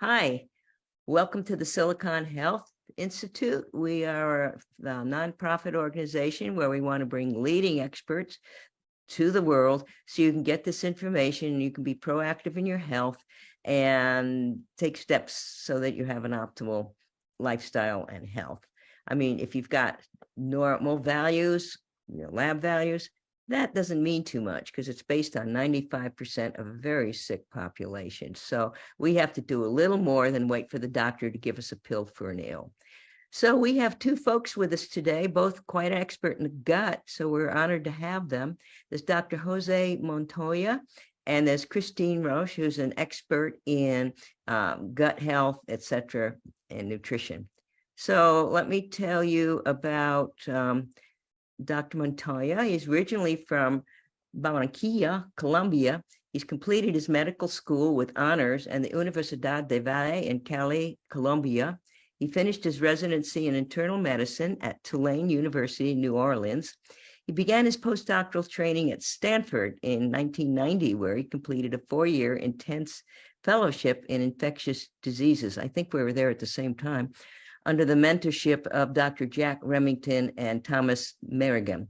Hi, welcome to the Silicon Health Institute. We are a nonprofit organization where we want to bring leading experts to the world so you can get this information and you can be proactive in your health and take steps so that you have an optimal lifestyle and health. I mean, if you've got normal values, lab values, that doesn't mean too much because it's based on 95% of a very sick population. So we have to do a little more than wait for the doctor to give us a pill for an ill. So we have two folks with us today, both quite expert in the gut. So we're honored to have them. There's Dr. Jose Montoya, and there's Christine Rosche, who's an expert in gut health, etc., and nutrition. So let me tell you about Dr. Montoya. He's originally from Barranquilla, Colombia. He's completed his medical school with honors and the Universidad de Valle in Cali, Colombia. He finished his residency in internal medicine at Tulane University, New Orleans. He began his postdoctoral training at Stanford in 1990, where he completed a 4-year intense fellowship in infectious diseases. I think we were there at the same time, under the mentorship of Dr. Jack Remington and Thomas Merrigan.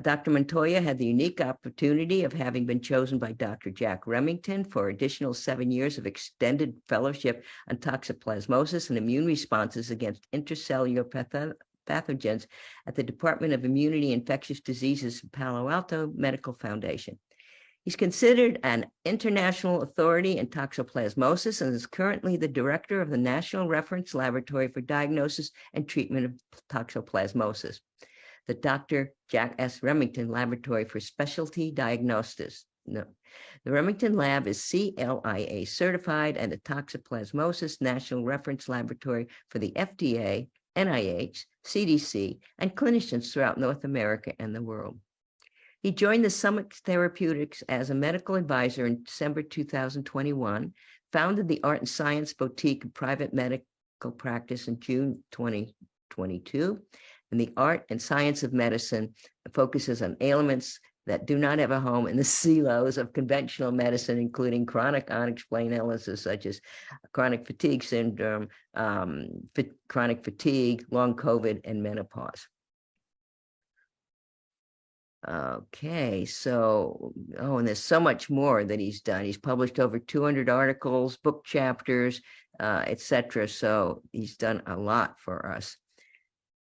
Dr. Montoya had the unique opportunity of having been chosen by Dr. Jack Remington for additional 7 years of extended fellowship on toxoplasmosis and immune responses against intracellular pathogens at the Department of Immunity and Infectious Diseases Palo Alto Medical Foundation. He's considered an international authority in toxoplasmosis and is currently the director of the National Reference Laboratory for Diagnosis and Treatment of Toxoplasmosis, the Dr. Jack S. Remington Laboratory for Specialty Diagnostics. No. The Remington Lab is CLIA certified and the Toxoplasmosis National Reference Laboratory for the FDA, NIH, CDC, and clinicians throughout North America and the world. He joined the Summit Therapeutics as a medical advisor in December 2021, founded the Art and Science Boutique Private Medical Practice in June 2022, and the Art and Science of Medicine focuses on ailments that do not have a home in the silos of conventional medicine, including chronic unexplained illnesses such as chronic fatigue syndrome, chronic fatigue, long COVID, and menopause. Okay, so, and there's so much more that he's done. He's published over 200 articles, book chapters, etc. So he's done a lot for us.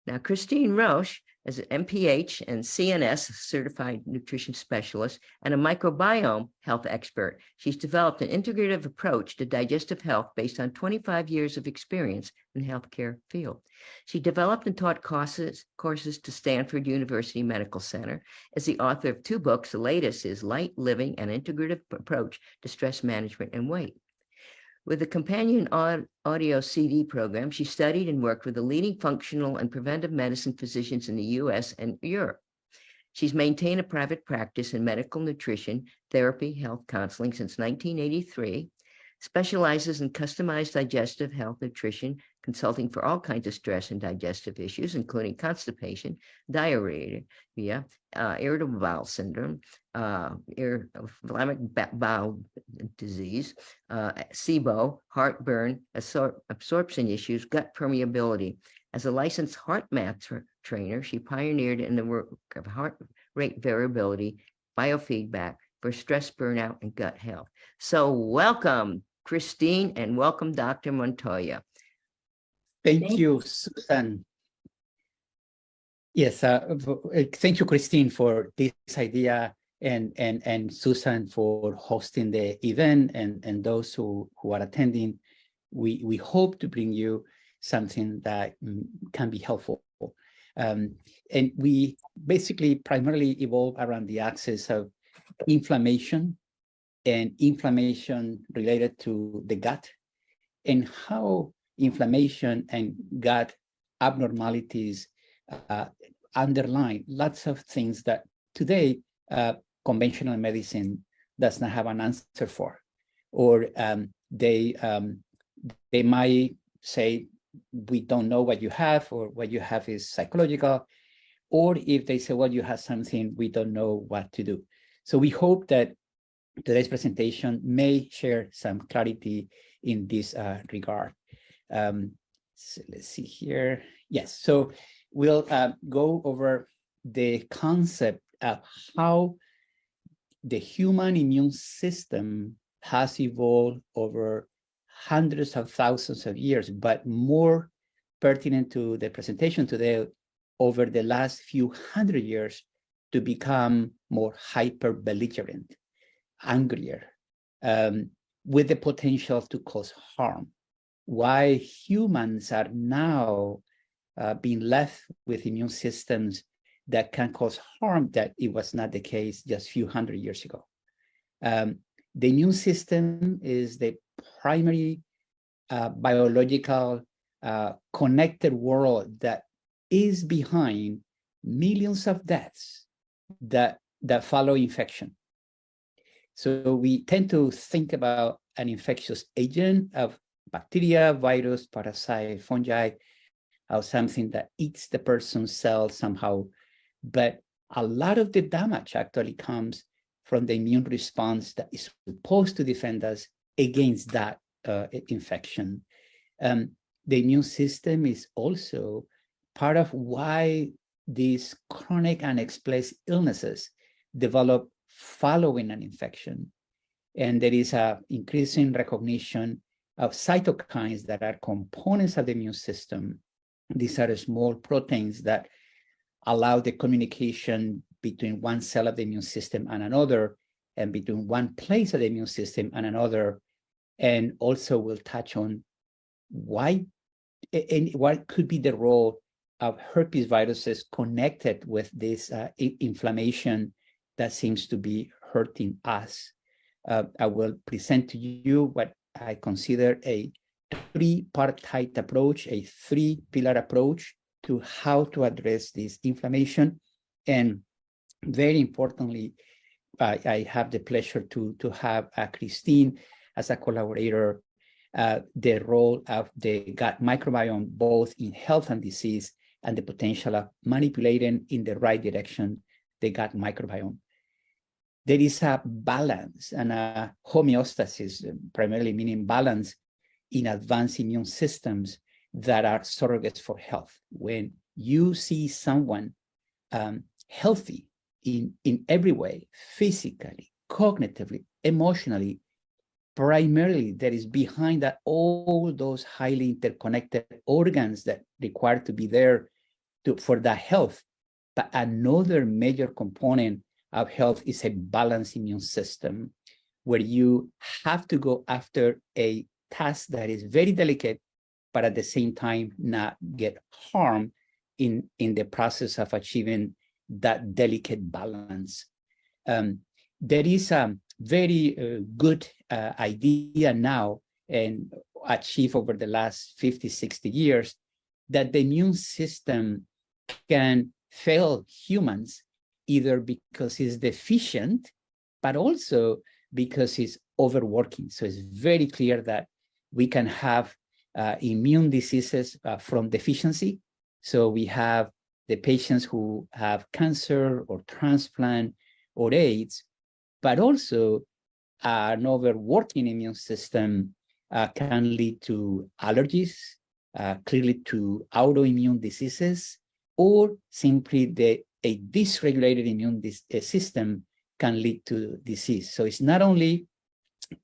Now, Christine Rosche is an M.P.H. and C.N.S. certified nutrition specialist and a microbiome health expert. She's developed an integrative approach to digestive health based on 25 years of experience in the healthcare field. She developed and taught courses to Stanford University Medical Center, is the author of 2 books. The latest is Light Living, an Integrative Approach to Stress Management and Weight. With the companion audio CD program, she studied and worked with the leading functional and preventive medicine physicians in the U.S. and Europe. She's maintained a private practice in medical nutrition, therapy, health counseling since 1983, specializes in customized digestive health nutrition, consulting for all kinds of stress and digestive issues, including constipation, diarrhea, irritable bowel syndrome, inflammatory bowel disease, SIBO, heartburn, absorption issues, gut permeability. As a licensed heart math trainer, she pioneered in the work of heart rate variability, biofeedback for stress, burnout, and gut health. So welcome, Christine, and welcome, Dr. Montoya. Thank you, Susan. Yes, thank you, Christine, for this idea, and Susan for hosting the event, and those who are attending. We hope to bring you something that can be helpful. And we basically primarily evolve around the axis of inflammation and inflammation related to the gut, and how inflammation and gut abnormalities underline lots of things that today conventional medicine does not have an answer for, or they might say, we don't know what you have, or what you have is psychological, or if they say, well, you have something, we don't know what to do. So we hope that today's presentation may share some clarity in this regard. So let's see here. Yes, so we'll go over the concept of how the human immune system has evolved over hundreds of thousands of years, but more pertinent to the presentation today, over the last few hundred years, to become more hyper-belligerent, angrier, with the potential to cause harm. Why humans are now being left with immune systems that can cause harm, that it was not the case just a few hundred years ago. The immune system is the primary biological connected world that is behind millions of deaths that follow infection. So we tend to think about an infectious agent of bacteria, virus, parasite, fungi, or something that eats the person's cells somehow. But a lot of the damage actually comes from the immune response that is supposed to defend us against that infection. The immune system is also part of why these chronic unexplained illnesses develop following an infection. And there is an increasing recognition of cytokines that are components of the immune system. These are small proteins that allow the communication between one cell of the immune system and another, and between one place of the immune system and another. And also we'll touch on why and what could be the role of herpes viruses connected with this inflammation that seems to be hurting us. I will present to you what I consider a three-partite approach, a three-pillar approach to how to address this inflammation. And very importantly, I have the pleasure to have Christine as a collaborator, the role of the gut microbiome, both in health and disease, and the potential of manipulating in the right direction the gut microbiome. There is a balance and a homeostasis, primarily meaning balance, in advanced immune systems that are surrogates for health. When you see someone healthy in every way, physically, cognitively, emotionally, primarily that is behind that all those highly interconnected organs that require to be there for that health. But another major component of health is a balanced immune system, where you have to go after a task that is very delicate, but at the same time not get harmed in the process of achieving that delicate balance. There is a very good idea now, and achieved over the last 50, 60 years, that the immune system can fail humans either because it's deficient, but also because it's overworking. So it's very clear that we can have immune diseases from deficiency. So we have the patients who have cancer or transplant or AIDS, but also an overworking immune system can lead to allergies, clearly to autoimmune diseases, or simply a dysregulated immune system can lead to disease. So it's not only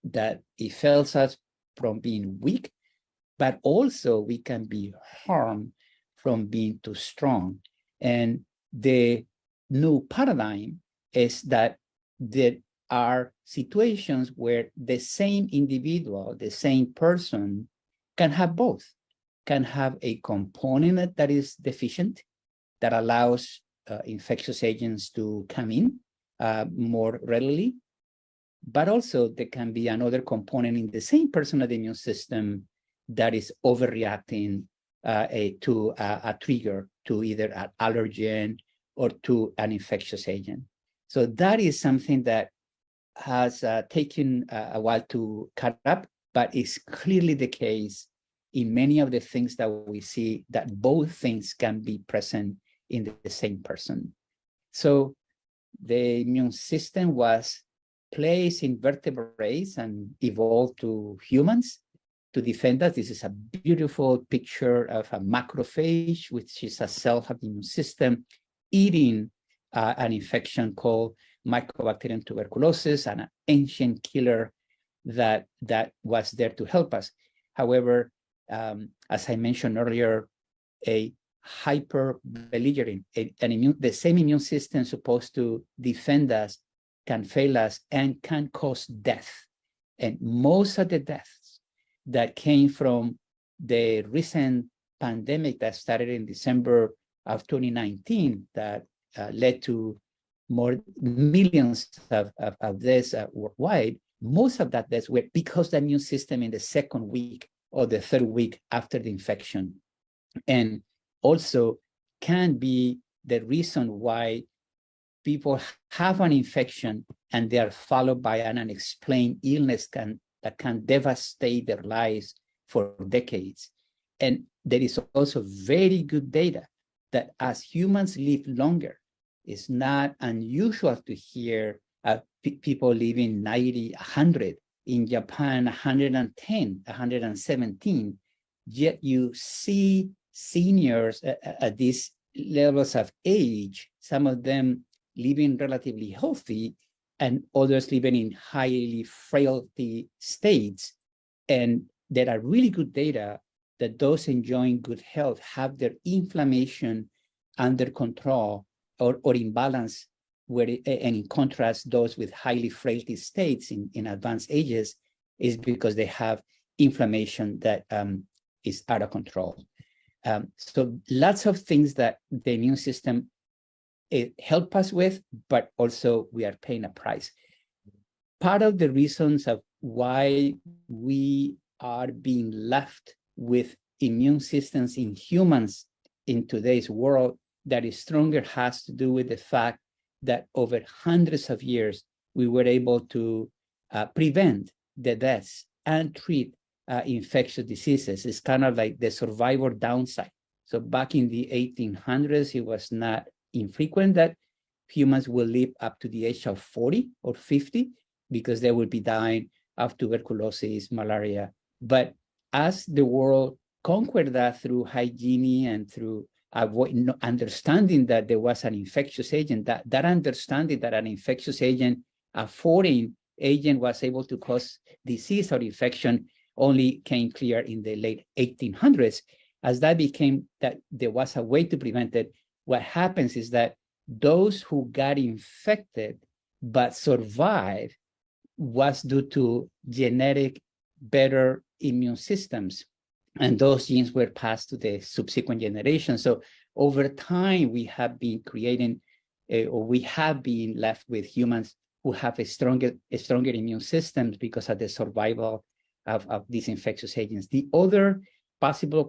that it fails us from being weak, but also we can be harmed from being too strong. And the new paradigm is that there are situations where the same individual, the same person, can have both, can have a component that is deficient, that allows infectious agents to come in more readily, but also there can be another component in the same person of the immune system that is overreacting to a trigger, to either an allergen or to an infectious agent. So that is something that has taken a while to cut up, but is clearly the case in many of the things that we see, that both things can be present in the same person. So the immune system was placed in vertebrates and evolved to humans to defend us. This is a beautiful picture of a macrophage, which is a cell of the immune system, eating an infection called Mycobacterium tuberculosis, an ancient killer that was there to help us. However, as I mentioned earlier, a hyper-belligerent, the same immune system supposed to defend us can fail us and can cause death. And most of the deaths that came from the recent pandemic that started in December of 2019 that led to more millions of deaths worldwide, most of that deaths were because the immune system in the second week or the third week after the infection. And also can be the reason why people have an infection and they are followed by an unexplained illness that can devastate their lives for decades. And there is also very good data that as humans live longer, it's not unusual to hear people living 90, 100, in Japan, 110, 117, yet you see seniors at these levels of age, some of them living relatively healthy and others living in highly frailty states. And there are really good data that those enjoying good health have their inflammation under control or in balance, and in contrast, those with highly frailty states in advanced ages is because they have inflammation that is out of control. So lots of things that the immune system help us with, but also we are paying a price. Part of the reasons of why we are being left with immune systems in humans in today's world that is stronger has to do with the fact that over hundreds of years, we were able to prevent the deaths and treat infectious diseases. It's kind of like the survivor downside. So back in the 1800s, it was not infrequent that humans will live up to the age of 40 or 50 because they will be dying of tuberculosis, malaria. But as the world conquered that through hygiene and through understanding that there was an infectious agent, that understanding that an infectious agent, a foreign agent, was able to cause disease or infection only came clear in the late 1800s. As that became that there was a way to prevent it, what happens is that those who got infected but survived was due to genetic better immune systems. And those genes were passed to the subsequent generations. So over time, we have been creating, or we have been left with humans who have a stronger immune systems because of the survival of these infectious agents. The other possible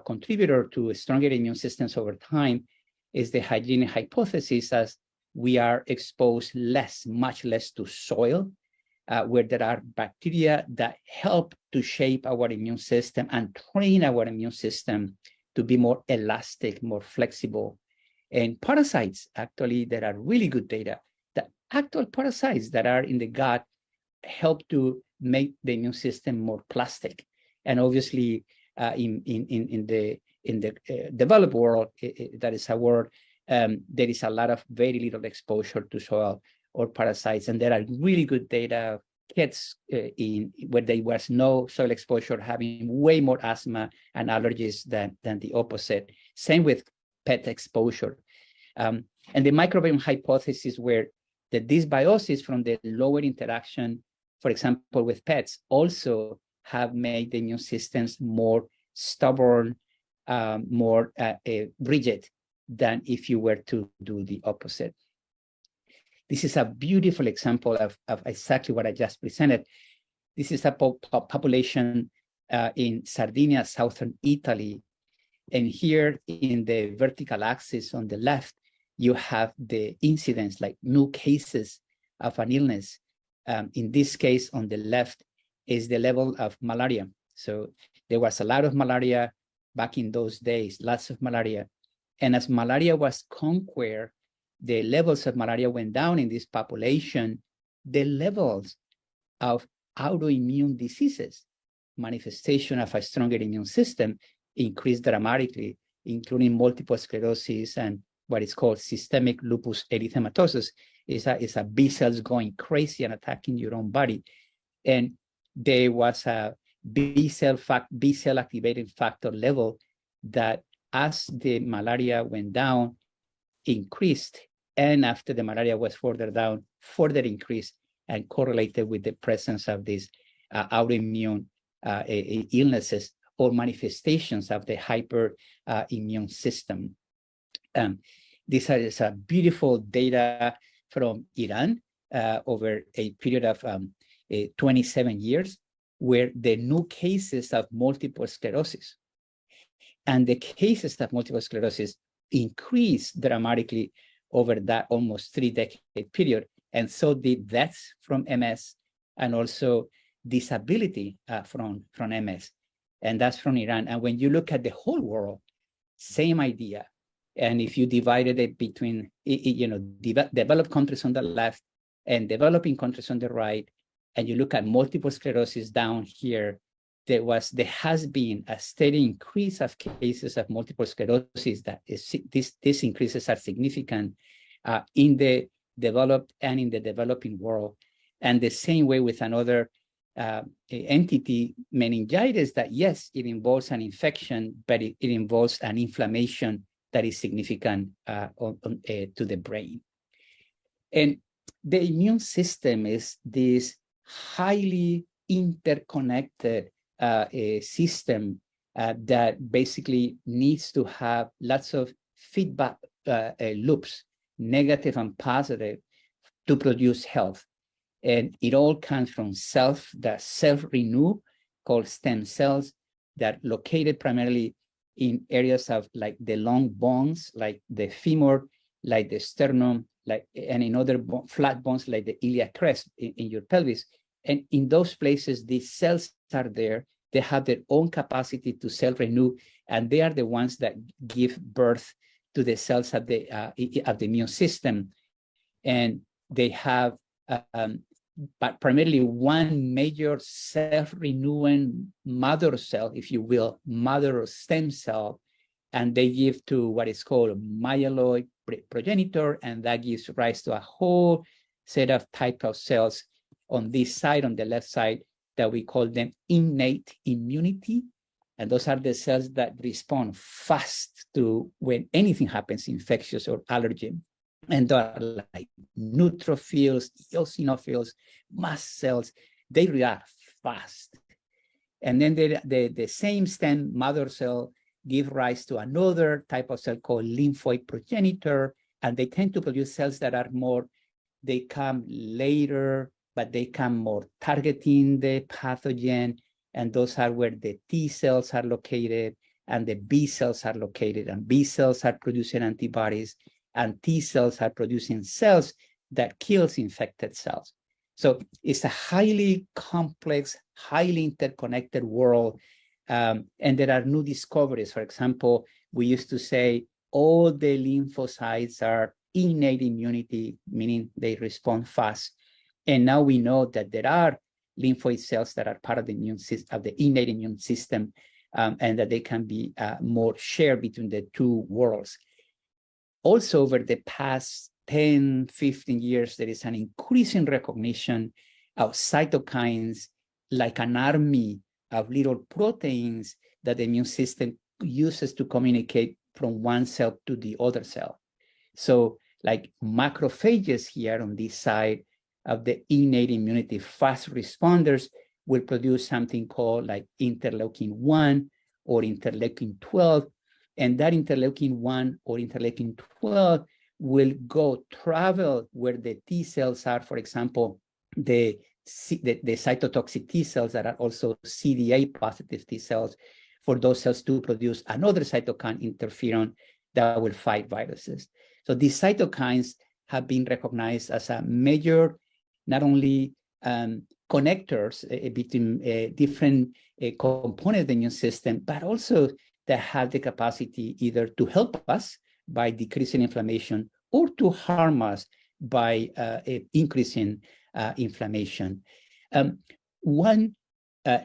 contributor to stronger immune systems over time is the hygienic hypothesis, as we are exposed much less to soil, where there are bacteria that help to shape our immune system and train our immune system to be more elastic, more flexible. And parasites, actually, there are really good data that actual parasites that are in the gut help to make the immune system more plastic. And obviously, in the developed world, that is a word, there is a lot of very little exposure to soil or parasites. And there are really good data of kids where there was no soil exposure having way more asthma and allergies than the opposite. Same with pet exposure. And the microbiome hypothesis where the dysbiosis from the lower interaction, for example, with pets, also have made the immune systems more stubborn, more rigid than if you were to do the opposite. This is a beautiful example of exactly what I just presented. This is a population in Sardinia, southern Italy. And here in the vertical axis on the left, you have the incidence, like new cases of an illness. In this case, on the left is the level of malaria. So there was a lot of malaria back in those days, lots of malaria. And as malaria was conquered, the levels of malaria went down in this population. The levels of autoimmune diseases manifestation of a stronger immune system increased dramatically, including multiple sclerosis and what is called systemic lupus erythematosus. Is a B cells going crazy and attacking your own body. And there was a B cell activating factor level that, as the malaria went down, increased, and after the malaria was further down, further increased and correlated with the presence of these autoimmune illnesses or manifestations of the hyper immune system. These are beautiful data from Iran over a period of 27 years, where the new cases of multiple sclerosis and the cases of multiple sclerosis increased dramatically over that almost 3-decade period. And so did deaths from MS and also disability from MS. And that's from Iran. And when you look at the whole world, same idea. And if you divided it between, developed countries on the left and developing countries on the right, and you look at multiple sclerosis down here, there has been a steady increase of cases of multiple sclerosis. That is, these increases are significant in the developed and in the developing world. And the same way with another entity, meningitis, that yes, it involves an infection, but it involves an inflammation that is significant to the brain. And the immune system is this highly interconnected system that basically needs to have lots of feedback loops, negative and positive, to produce health. And it all comes from the self-renew, called stem cells, that located primarily in areas of like the long bones, like the femur, like the sternum, and in other flat bones like the iliac crest in your pelvis. And in those places, these cells are there. They have their own capacity to self-renew, and they are the ones that give birth to the cells of the immune system. And they have but primarily one major self-renewing mother cell, if you will, mother stem cell, and they give to what is called myeloid progenitor, and that gives rise to a whole set of type of cells on this side, on the left side, that we call them innate immunity. And those are the cells that respond fast to when anything happens, infectious or allergen. And they are like neutrophils, eosinophils, mast cells. They react fast. And then the same stem mother cell give rise to another type of cell called lymphoid progenitor. And they tend to produce cells that are more, they come later, but they come more targeting the pathogen. And those are where the T cells are located and the B cells are located. And B cells are producing antibodies, and T cells are producing cells that kills infected cells. So it's a highly complex, highly interconnected world. And there are new discoveries. For example, we used to say all the lymphocytes are innate immunity, meaning they respond fast. And now we know that there are lymphoid cells that are part of the immune system, of the innate immune system, and that they can be more shared between the two worlds. Also, over the past 10, 15 years, there is an increasing recognition of cytokines, like an army of little proteins that the immune system uses to communicate from one cell to the other cell. So like macrophages here on this side of the innate immunity, fast responders will produce something called like interleukin-1 or interleukin-12. And that interleukin-1 or interleukin-12 will travel where the T cells are, for example, the cytotoxic T cells that are also CD8 positive T cells, for those cells to produce another cytokine, interferon, that will fight viruses. So these cytokines have been recognized as a major, not only connectors between different components of the immune system, but also that have the capacity either to help us by decreasing inflammation or to harm us by increasing inflammation. One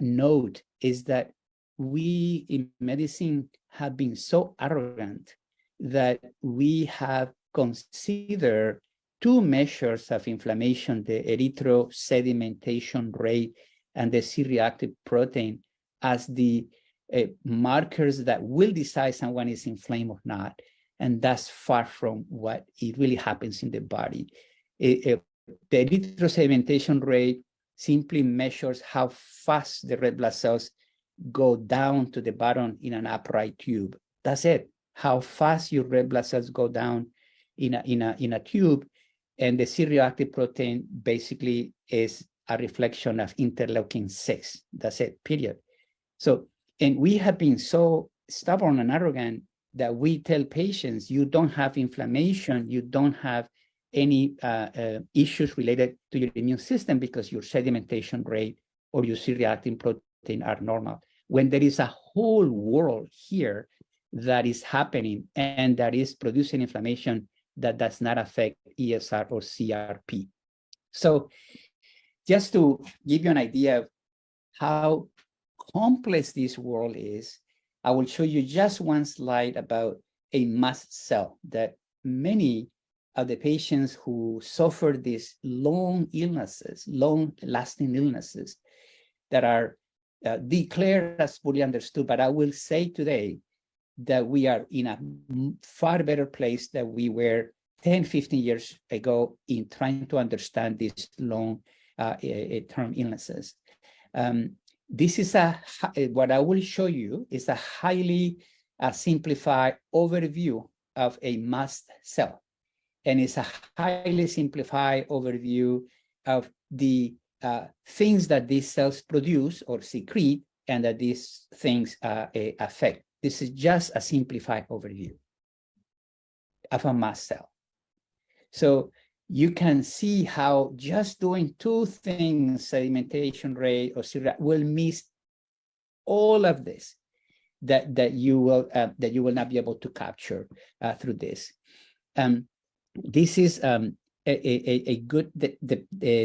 note is that we in medicine have been so arrogant that we have considered two measures of inflammation, the erythrosedimentation rate and the C-reactive protein, as the markers that will decide someone is inflamed or not. And that's far from what it really happens in the body. The erythrosedimentation rate simply measures how fast the red blood cells go down to the bottom in an upright tube. That's it. How fast your red blood cells go down in a tube, and the C-reactive protein basically is a reflection of interleukin-6. That's it, period. So, and we have been so stubborn and arrogant that we tell patients, you don't have inflammation, you don't have any issues related to your immune system because your sedimentation rate or your C-reactive protein are normal. When there is a whole world here that is happening and that is producing inflammation that does not affect ESR or CRP. So just to give you an idea of how complex this world is, I will show you just one slide about a mast cell that many of the patients who suffer these long illnesses, long-lasting illnesses that are declared as fully understood. But I will say today that we are in a far better place than we were 10, 15 years ago in trying to understand these long-term illnesses. This is what I will show you is a highly simplified overview of a mast cell. And it's a highly simplified overview of the things that these cells produce or secrete and that these things affect. This is just a simplified overview of a mast cell. So you can see how just doing two things, sedimentation rate or will miss all of this that you will not be able to capture through this. This is a good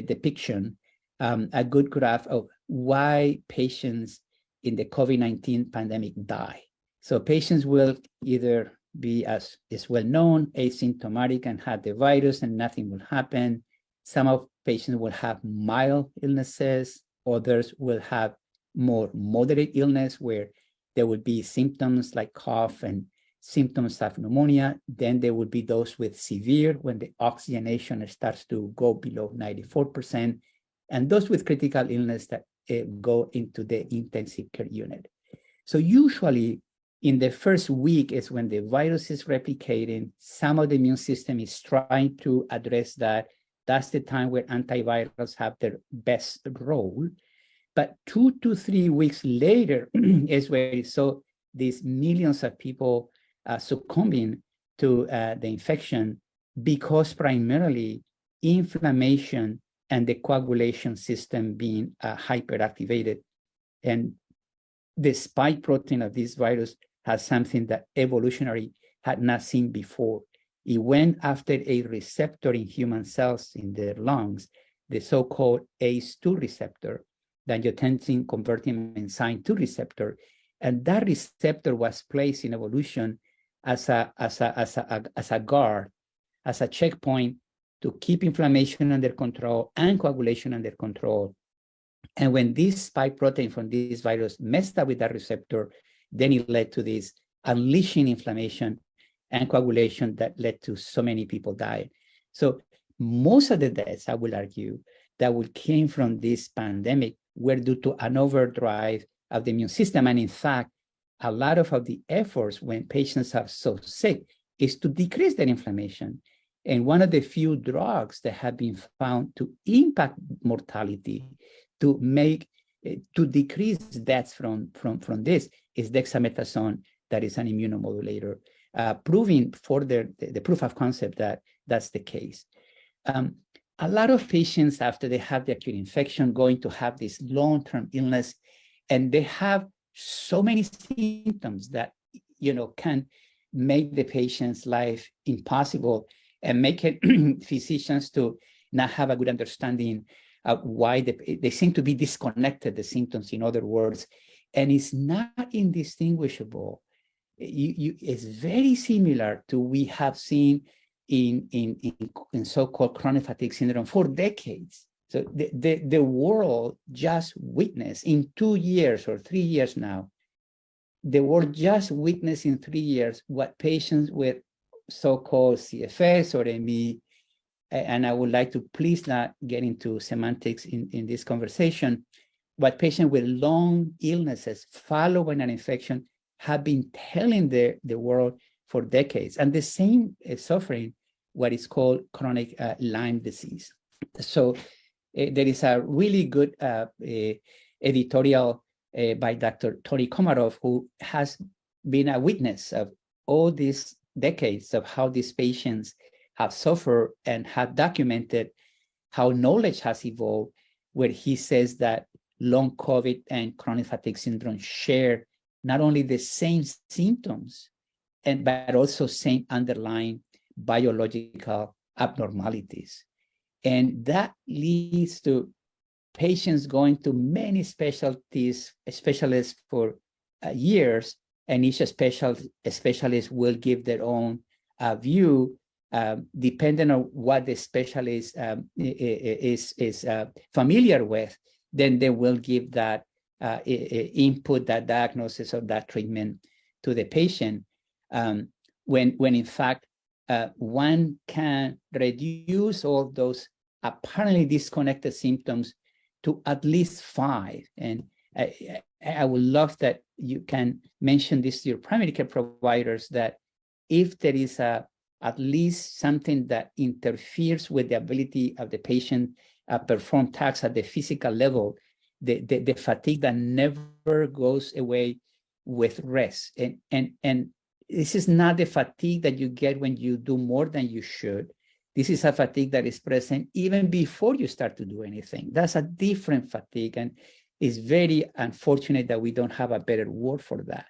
depiction, a good graph of why patients in the COVID-19 pandemic die. So patients will either be, as is well known, asymptomatic and have the virus and nothing will happen. Some of patients will have mild illnesses. Others will have more moderate illness where there will be symptoms like cough and symptoms of pneumonia. Then there will be those with severe when the oxygenation starts to go below 94%, and those with critical illness that go into the intensive care unit. So usually in the first week is when the virus is replicating. Some of the immune system is trying to address that. That's the time where antivirals have their best role. But 2 to 3 weeks later is where you saw these millions of people succumbing to the infection because primarily inflammation and the coagulation system being hyperactivated. And the spike protein of this virus has something that evolutionary had not seen before. It went after a receptor in human cells in their lungs, the so-called ACE2 receptor, the angiotensin converting enzyme 2 receptor. And that receptor was placed in evolution as a guard, as a checkpoint to keep inflammation under control and coagulation under control. And when this spike protein from this virus messed up with that receptor, then it led to this unleashing inflammation and coagulation that led to so many people dying. So most of the deaths, I will argue, that came from this pandemic were due to an overdrive of the immune system. And in fact, a lot of the efforts when patients are so sick is to decrease their inflammation. And one of the few drugs that have been found to impact mortality, to decrease deaths from this is dexamethasone, that is an immunomodulator, proving for the proof of concept that that's the case. A lot of patients, after they have the acute infection, going to have this long-term illness, and they have so many symptoms that can make the patient's life impossible and make it physicians to not have a good understanding why they seem to be disconnected, the symptoms, in other words, and it's not indistinguishable. It's very similar to we have seen in so-called chronic fatigue syndrome for decades. So the world just witnessed in 2 years or 3 years now, the world just witnessed in 3 years what patients with so-called CFS or ME, and I would like to please not get into semantics in this conversation, but patients with long illnesses following an infection have been telling the world for decades, and the same is suffering what is called chronic Lyme disease. So there is a really good editorial by Dr. Tony Komarov, who has been a witness of all these decades of how these patients have suffered and have documented how knowledge has evolved, where he says that long COVID and chronic fatigue syndrome share not only the same symptoms, but also same underlying biological abnormalities. And that leads to patients going to many specialists for years, and each specialist will give their own view, depending on what the specialist is familiar with. Then they will give that input, that diagnosis, or that treatment to the patient. When in fact, one can reduce all those apparently disconnected symptoms to at least 5. And I would love that you can mention this to your primary care providers, that if there is at least something that interferes with the ability of the patient perform tasks at the physical level, the fatigue that never goes away with rest. And this is not the fatigue that you get when you do more than you should. This is a fatigue that is present even before you start to do anything. That's a different fatigue, and it's very unfortunate that we don't have a better word for that.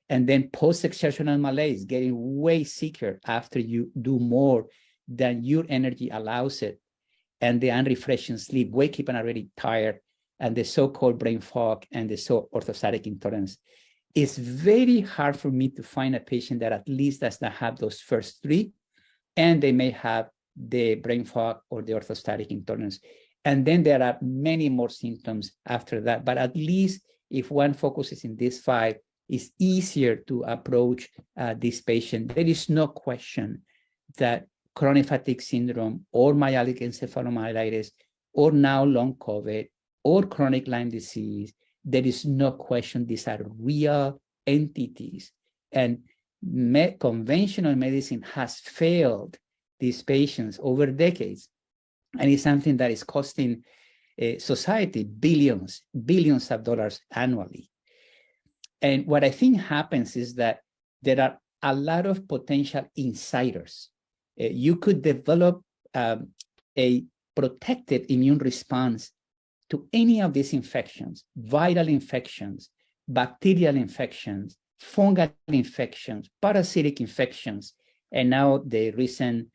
And then post-exertional malaise, getting way sicker after you do more than your energy allows it, and the unrefreshing sleep, wake up and already tired, and the so-called brain fog and the orthostatic intolerance. It's very hard for me to find a patient that at least does not have those first 3, and they may have the brain fog or the orthostatic intolerance. And then there are many more symptoms after that. But at least if one focuses in these 5, it's easier to approach this patient. There is no question that chronic fatigue syndrome or myalgic encephalomyelitis or now long COVID or chronic Lyme disease, there is no question these are real entities. And conventional medicine has failed these patients over decades, and it's something that is costing society billions of dollars annually. And what I think happens is that there are a lot of potential insiders. You could develop a protective immune response to any of these infections: viral infections, bacterial infections, fungal infections, parasitic infections, and now the recent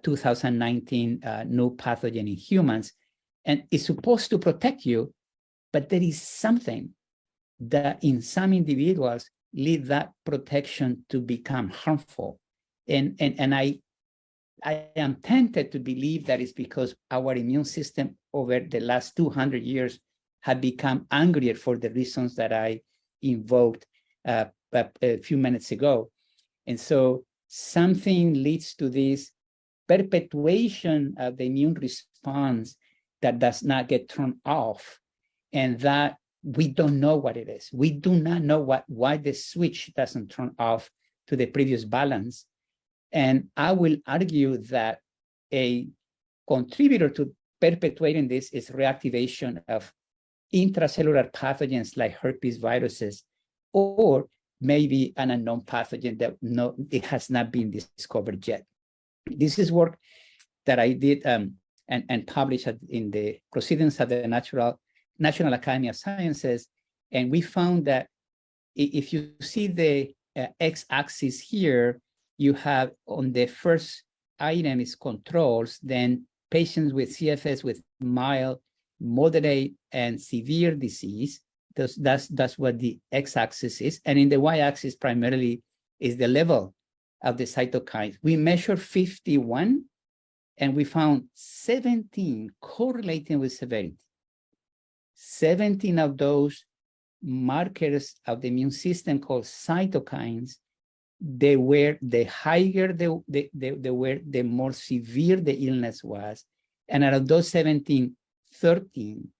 2019 new pathogen in humans. And it's supposed to protect you, but there is something that in some individuals lead that protection to become harmful. And I am tempted to believe that it's because our immune system over the last 200 years had become angrier for the reasons that I invoked a few minutes ago. And so something leads to this perpetuation of the immune response that does not get turned off, and that we don't know what it is. We do not know why the switch doesn't turn off to the previous balance. And I will argue that a contributor to perpetuating this is reactivation of intracellular pathogens like herpes viruses, or maybe an unknown pathogen that it has not been discovered yet. This is work that I did and published in the Proceedings of the National Academy of Sciences. And we found that if you see the x-axis here, you have on the first item is controls, then patients with CFS with mild, moderate, and severe disease. That's what the x-axis is. And in the y-axis primarily is the level of the cytokines. We measured 51, and we found 17 correlating with severity. 17 of those markers of the immune system called cytokines, they were the higher they were, the more severe the illness was. And out of those 17, 13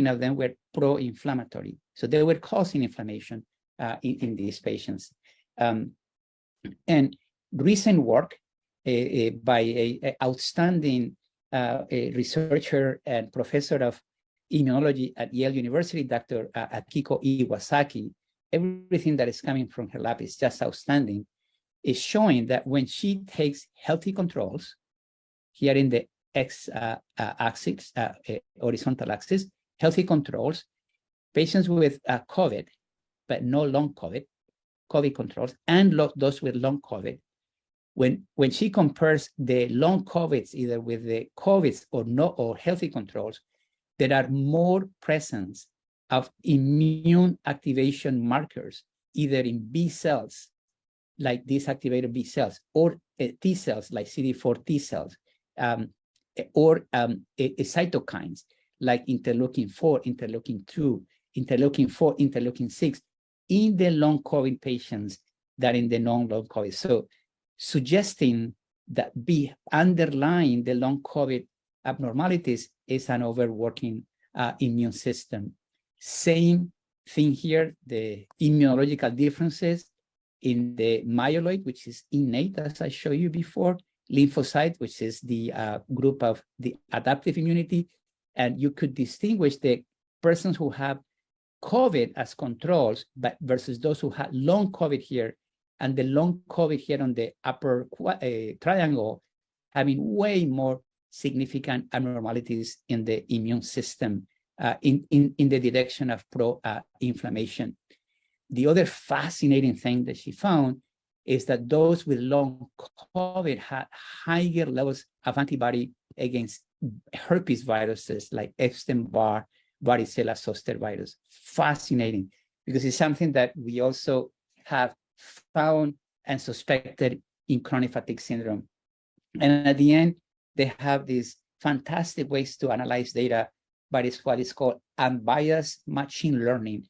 of them were pro-inflammatory. So they were causing inflammation in these patients. And recent work by an outstanding researcher and professor of immunology at Yale University, Dr. Akiko Iwasaki, everything that is coming from her lab is just outstanding, is showing that when she takes healthy controls, here in the x-axis, horizontal axis, healthy controls, patients with COVID, but no long COVID controls, and those with long COVID, when she compares the long COVIDs, either with the COVIDs or healthy controls, there are more presence of immune activation markers, either in B cells, like these activated B cells, or T cells, like CD4 T cells, or cytokines, like interleukin-4, interleukin-2, interleukin-4, interleukin-6, in the long COVID patients that in the non-long COVID. So suggesting that underlying the long COVID abnormalities is an overworking immune system. Same thing here, the immunological differences in the myeloid, which is innate, as I showed you before, lymphocyte, which is the group of the adaptive immunity, and you could distinguish the persons who have COVID as controls, but versus those who had long COVID here, and the long COVID here on the upper triangle, having way more significant abnormalities in the immune system in the direction of pro-inflammation. The other fascinating thing that she found is that those with long COVID had higher levels of antibody against herpes viruses like Epstein-Barr, varicella zoster virus. Fascinating, because it's something that we also have found and suspected in chronic fatigue syndrome. And at the end, they have these fantastic ways to analyze data, but it's what is called unbiased machine learning.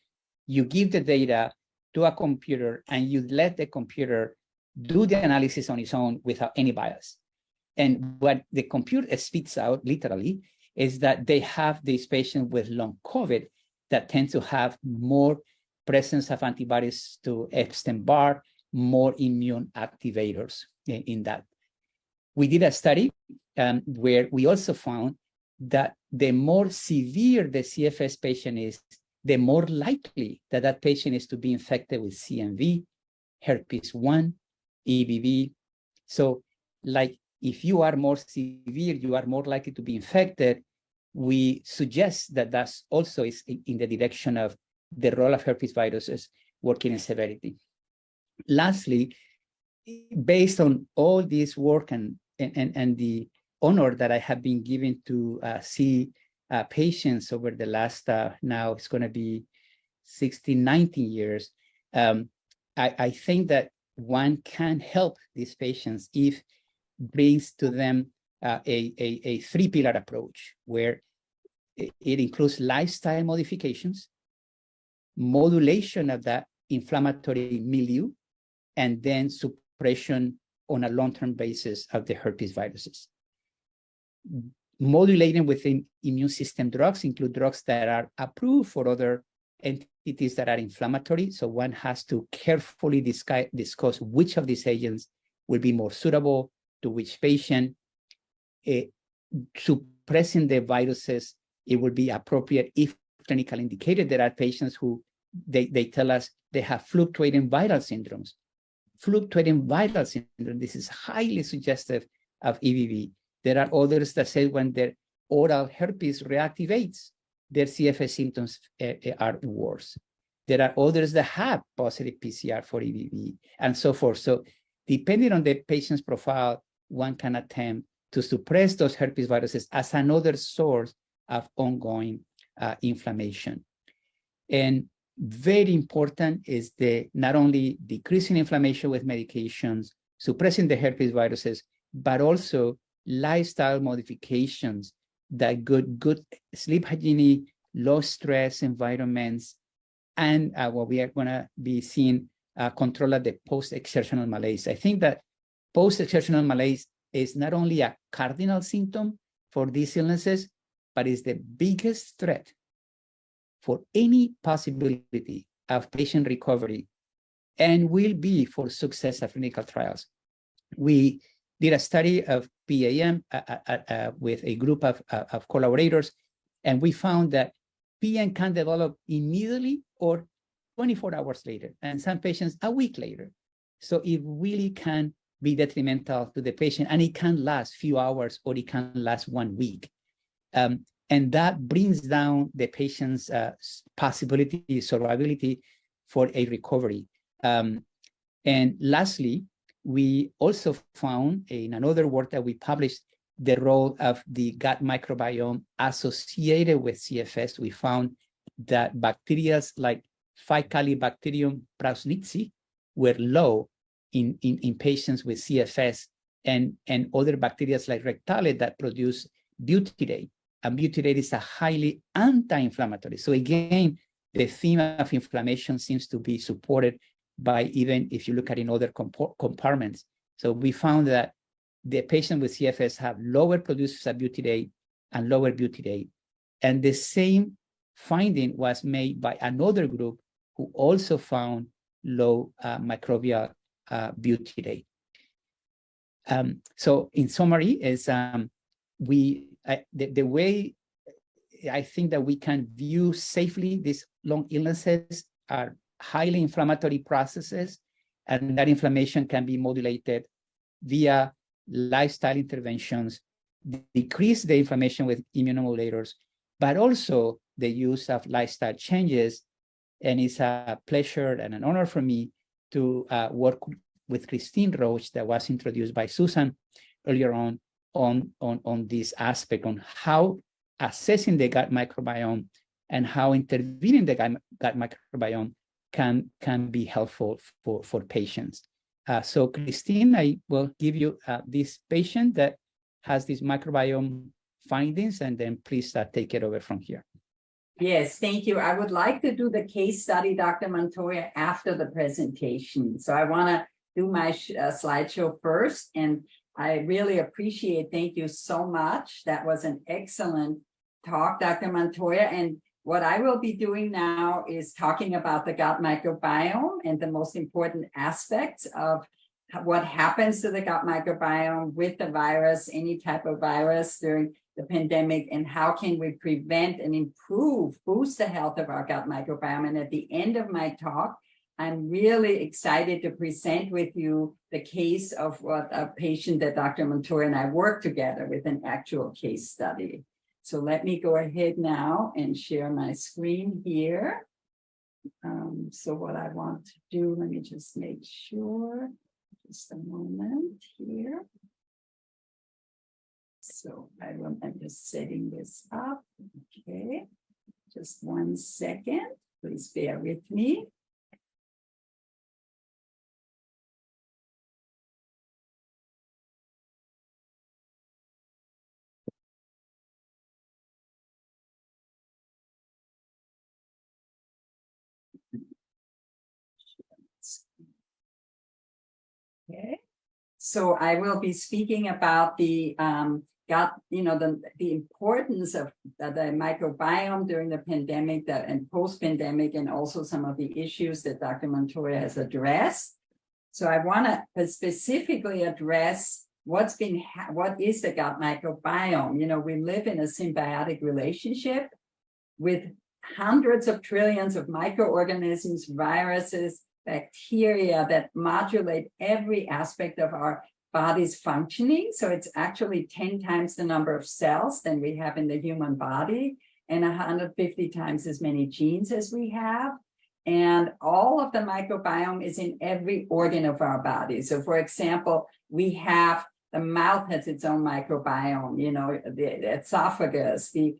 You give the data to a computer and you let the computer do the analysis on its own without any bias. And what the computer spits out, literally, is that they have these patients with long COVID that tend to have more presence of antibodies to Epstein-Barr, more immune activators in that. We did a study where we also found that the more severe the CFS patient is, the more likely that that patient is to be infected with CMV, herpes 1, EBV. So, like, if you are more severe, you are more likely to be infected. We suggest that that's also is in the direction of the role of herpes viruses working in severity. Lastly, based on all this work and the honor that I have been given to see patients over the last, now it's going to be 16, 19 years, I think that one can help these patients if brings to them a three-pillar approach where it includes lifestyle modifications, modulation of that inflammatory milieu, and then suppression on a long-term basis of the herpes viruses. Modulating within immune system drugs include drugs that are approved for other entities that are inflammatory. So one has to carefully discuss which of these agents will be more suitable to which patient. Suppressing the viruses, it will be appropriate if clinically indicated. There are patients who they tell us they have fluctuating viral syndromes. Fluctuating viral syndrome, this is highly suggestive of EBV. There are others that say when their oral herpes reactivates, their CFS symptoms are worse. There are others that have positive PCR for EBV and so forth. So depending on the patient's profile, one can attempt to suppress those herpes viruses as another source of ongoing inflammation. And very important is the not only decreasing inflammation with medications, suppressing the herpes viruses, but also lifestyle modifications that good sleep hygiene, low stress environments, and what we are going to be seeing control of the post-exertional malaise. I think that post-exertional malaise is not only a cardinal symptom for these illnesses, but is the biggest threat for any possibility of patient recovery and will be for success of clinical trials. We did a study of PAM with a group of collaborators, and we found that PAM can develop immediately or 24 hours later, and some patients a week later. So it really can be detrimental to the patient, and it can last few hours or it can last 1 week. And that brings down the patient's possibility, survivability for a recovery. And lastly, we also found in another work that we published the role of the gut microbiome associated with CFS. We found that bacteria like Faecalibacterium prausnitzii were low in patients with CFS and other bacteria like Rectale that produce butyrate. And butyrate is a highly anti-inflammatory. So again, the theme of inflammation seems to be supported by even if you look at in other compartments. So we found that the patient with CFS have lower producers of butyrate and lower butyrate. And the same finding was made by another group who also found low microbial butyrate. So in summary is the way I think that we can view safely these lung illnesses are highly inflammatory processes, and that inflammation can be modulated via lifestyle interventions, decrease the inflammation with immunomodulators, but also the use of lifestyle changes. And it's a pleasure and an honor for me to work with Christine Rosche that was introduced by Susan earlier on this aspect on how assessing the gut microbiome and how intervening the gut microbiome can be helpful for patients. So Christine, I will give you this patient that has these microbiome findings, and then please take it over from here. Yes, thank you. I would like to do the case study, Dr. Montoya, after the presentation. So I want to do my slideshow first, and I really appreciate, thank you so much. That was an excellent talk, Dr. Montoya. And what I will be doing now is talking about the gut microbiome and the most important aspects of what happens to the gut microbiome with the virus, any type of virus during the pandemic, and how can we prevent and improve, boost the health of our gut microbiome. And at the end of my talk, I'm really excited to present with you the case of what a patient that Dr. Montoya and I worked together with, an actual case study. So let me go ahead now and share my screen here. So what I want to do, let me just make sure, just a moment here. So I'm just setting this up. Okay, just 1 second, please bear with me. Okay, so I will be speaking about the gut, the importance of the microbiome during the pandemic and post-pandemic, and also some of the issues that Dr. Montoya has addressed. So I want to specifically address what is the gut microbiome. We live in a symbiotic relationship with hundreds of trillions of microorganisms, viruses, bacteria that modulate every aspect of our body's functioning. So it's actually 10 times the number of cells than we have in the human body, and 150 times as many genes as we have. And all of the microbiome is in every organ of our body. So for example, we have The mouth has its own microbiome, you know, the esophagus, the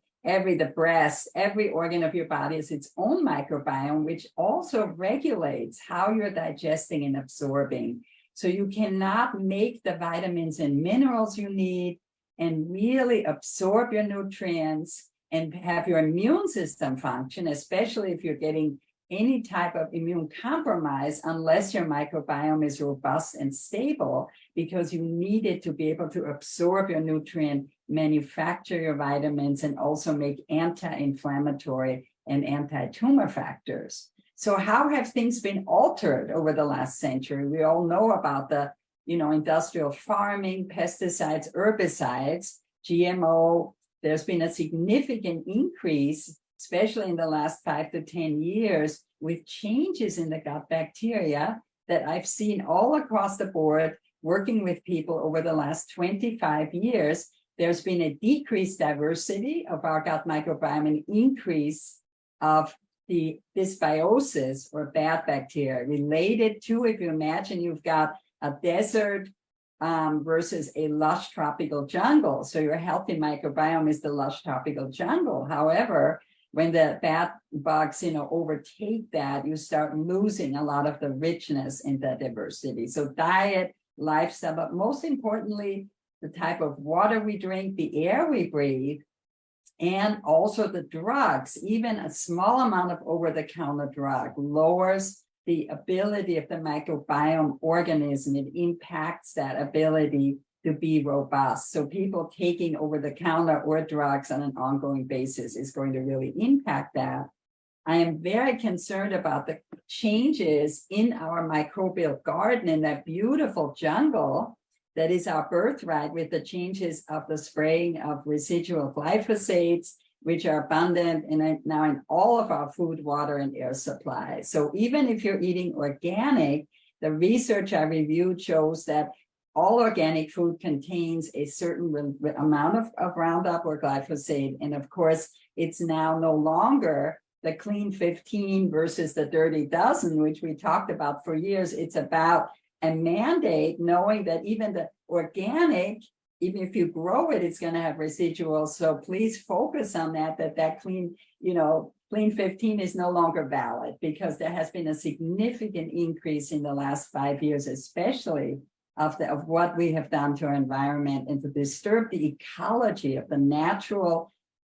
breast, every organ of your body has its own microbiome, which also regulates how you're digesting and absorbing. So you cannot make the vitamins and minerals you need and really absorb your nutrients and have your immune system function, especially if you're getting any type of immune compromise, unless your microbiome is robust and stable, because you need it to be able to absorb your nutrient, manufacture your vitamins, and also make anti-inflammatory and anti-tumor factors. So how have things been altered over the last century? We all know about the, you know, industrial farming, pesticides, herbicides, GMO. There's been a significant increase, especially in the last 5 to 10 years, with changes in the gut bacteria that I've seen all across the board, working with people over the last 25 years. There's been a decreased diversity of our gut microbiome, an increase of the dysbiosis or bad bacteria related to, if you imagine you've got a desert versus a lush tropical jungle. So your healthy microbiome is the lush tropical jungle. However, when the bad bugs, you know, overtake that, you start losing a lot of the richness in the diversity. So diet, lifestyle, but most importantly, the type of water we drink, the air we breathe, and also the drugs. Even a small amount of over-the-counter drug lowers the ability of the microbiome organism. It impacts that ability to be robust. So people taking over-the-counter or drugs on an ongoing basis is going to really impact that. I am very concerned about the changes in our microbial garden, in that beautiful jungle that is our birthright, with the changes of the spraying of residual glyphosates, which are abundant now in all of our food, water, and air supply. So even if you're eating organic, the research I reviewed shows that all organic food contains a certain amount of Roundup or glyphosate. And of course, it's now no longer the clean 15 versus the dirty dozen, which we talked about for years. It's about a mandate, knowing that even the organic, even if you grow it, it's going to have residuals. So please focus on that clean, you know, clean 15 is no longer valid, because there has been a significant increase in the last 5 years, especially of what we have done to our environment and to disturb the ecology of the natural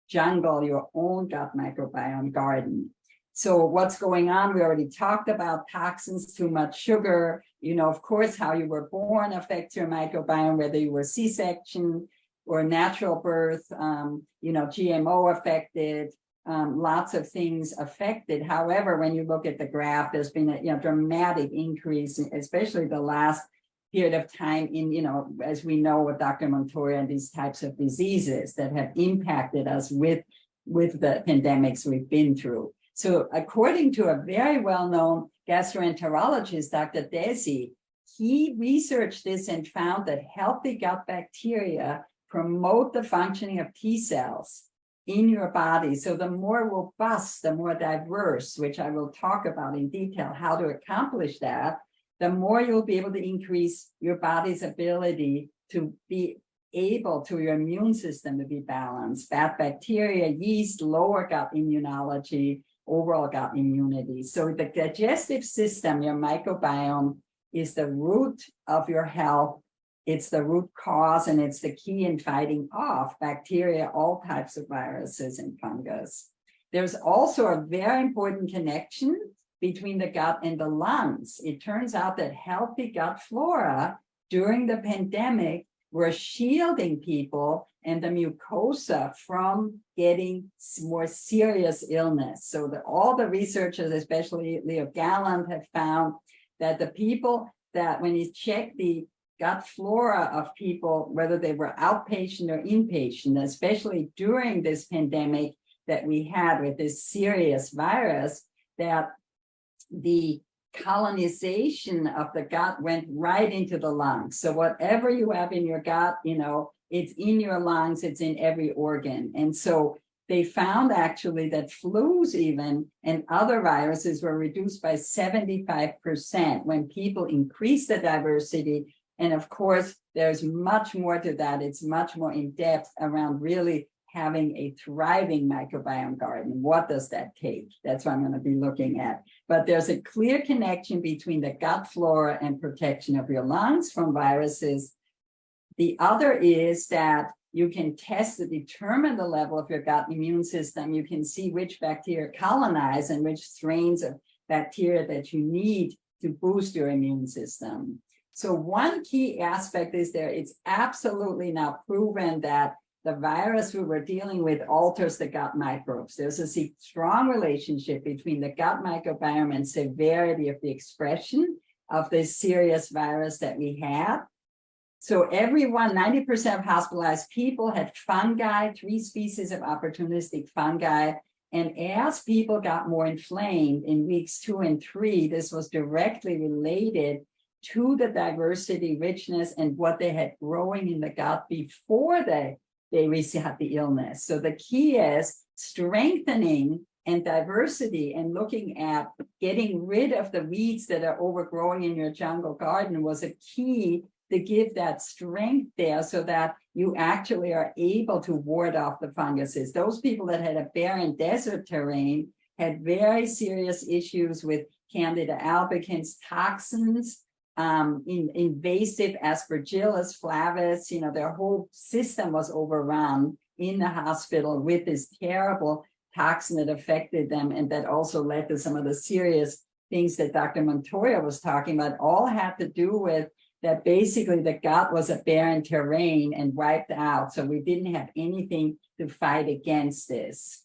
jungle, your own gut microbiome garden. So what's going on? We already talked about toxins, too much sugar. You know, of course, how you were born affects your microbiome, whether you were C-section or natural birth, you know, GMO affected, lots of things affected. However, when you look at the graph, there's been a dramatic increase, especially the last period of time in, you know, as we know with Dr. Montoya and these types of diseases that have impacted us with the pandemics we've been through. So according to a very well-known gastroenterologist, Dr. Desi, he researched this and found that healthy gut bacteria promote the functioning of T cells in your body. So the more robust, the more diverse, which I will talk about in detail how to accomplish that, the more you'll be able to increase your body's ability to be able to your immune system to be balanced. Bad bacteria, yeast, lower gut immunology, overall gut immunity. So the digestive system, your microbiome, is the root of your health. It's the root cause, and it's the key in fighting off bacteria, all types of viruses and fungus. There's also a very important connection between the gut and the lungs. It turns out that healthy gut flora during the pandemic were shielding people and the mucosa from getting more serious illness. So all the researchers, especially Leo Galland, have found that the people that when you check the gut flora of people, whether they were outpatient or inpatient, especially during this pandemic that we had with this serious virus, that the colonization of the gut went right into the lungs. So whatever you have in your gut, you know, it's in your lungs, it's in every organ. And so they found actually that flus even and other viruses were reduced by 75% when people increased the diversity And of course, there's much more to that. It's much more in depth around really having a thriving microbiome garden. What does that take? That's what I'm going to be looking at. But there's a clear connection between the gut flora and protection of your lungs from viruses. The other is that you can test to determine the level of your gut immune system. You can see which bacteria colonize and which strains of bacteria that you need to boost your immune system. So one key aspect is it's absolutely now proven that the virus we were dealing with alters the gut microbes. There's a strong relationship between the gut microbiome and severity of the expression of this serious virus that we had. So 90% of hospitalized people had fungi, 3 species of opportunistic fungi. And as people got more inflamed in weeks 2 and 3, this was directly related to the diversity, richness, and what they had growing in the gut before they had the illness. So the key is strengthening and diversity and looking at getting rid of the weeds that are overgrowing in your jungle garden was a key to give that strength there so that you actually are able to ward off the funguses. Those people that had a barren desert terrain had very serious issues with Candida albicans, toxins, invasive Aspergillus flavus. Their whole system was overrun in the hospital with this terrible toxin that affected them, and that also led to some of the serious things that Dr. Montoya was talking about. All had to do with that basically the gut was a barren terrain and wiped out, so we didn't have anything to fight against this.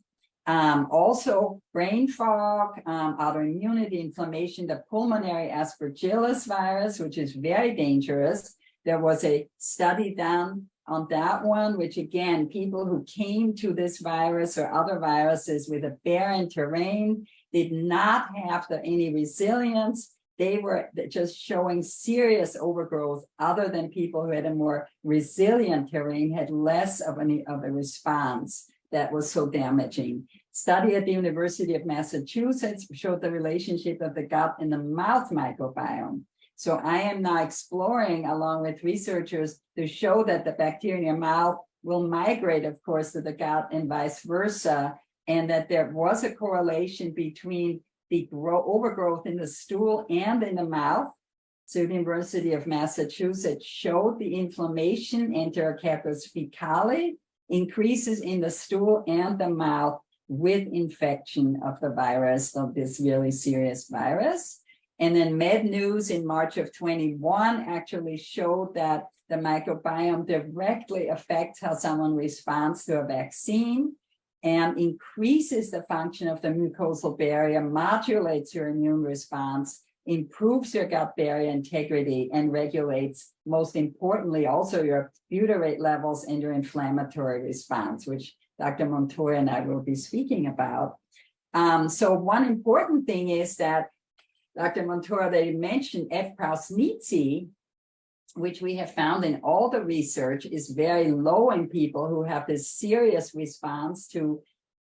Also, brain fog, autoimmunity, inflammation, the pulmonary Aspergillus virus, which is very dangerous. There was a study done on that one, which again, people who came to this virus or other viruses with a barren terrain did not have any resilience. They were just showing serious overgrowth. Other than people who had a more resilient terrain had less of a response that was so damaging. Study at the University of Massachusetts showed the relationship of the gut and the mouth microbiome. So I am now exploring, along with researchers, to show that the bacteria in your mouth will migrate, of course, to the gut and vice versa, and that there was a correlation between the overgrowth in the stool and in the mouth. So the University of Massachusetts showed the inflammation, Enterocarpus fecale, increases in the stool and the mouth with infection of the virus, of this really serious virus. And then Med News in March of 21 actually showed that the microbiome directly affects how someone responds to a vaccine and increases the function of the mucosal barrier, modulates your immune response, improves your gut barrier integrity, and regulates, most importantly, also your butyrate levels and your inflammatory response, which Dr. Montoya and I will be speaking about. So one important thing is that Dr. Montoya, they mentioned F. prausnitzii, which we have found in all the research is very low in people who have this serious response to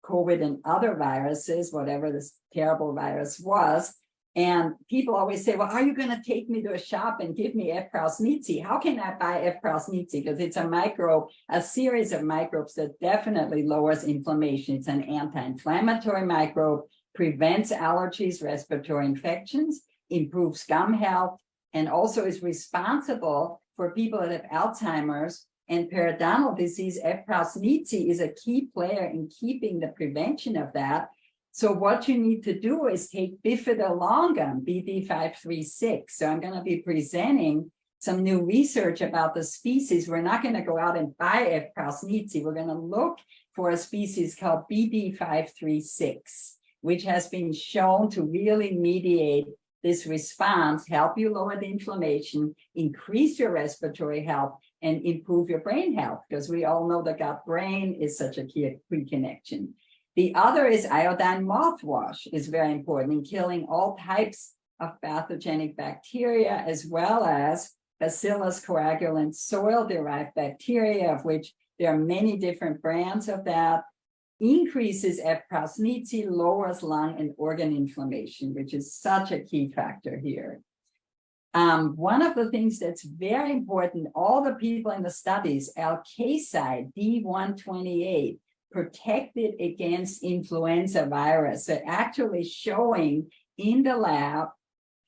COVID and other viruses, whatever this terrible virus was. And people always say, well, are you going to take me to a shop and give me F. prausnitzii? How can I buy F. prausnitzii? Because it's a series of microbes that definitely lowers inflammation. It's an anti-inflammatory microbe, prevents allergies, respiratory infections, improves gum health, and also is responsible for people that have Alzheimer's and periodontal disease. F. prausnitzii is a key player in keeping the prevention of that. So what you need to do is take bifidolongum, BD536. So I'm going to be presenting some new research about the species. We're not going to go out and buy F. prausnitzii. We're going to look for a species called BD536, which has been shown to really mediate this response, help you lower the inflammation, increase your respiratory health, and improve your brain health, because we all know the gut-brain is such a key connection. The other is iodine mouthwash is very important in killing all types of pathogenic bacteria, as well as Bacillus coagulans soil-derived bacteria, of which there are many different brands of that. Increases F. prausnitzii, lowers lung and organ inflammation, which is such a key factor here. One of the things that's very important, all the people in the studies, alkazide D128, protected against influenza virus. So actually showing in the lab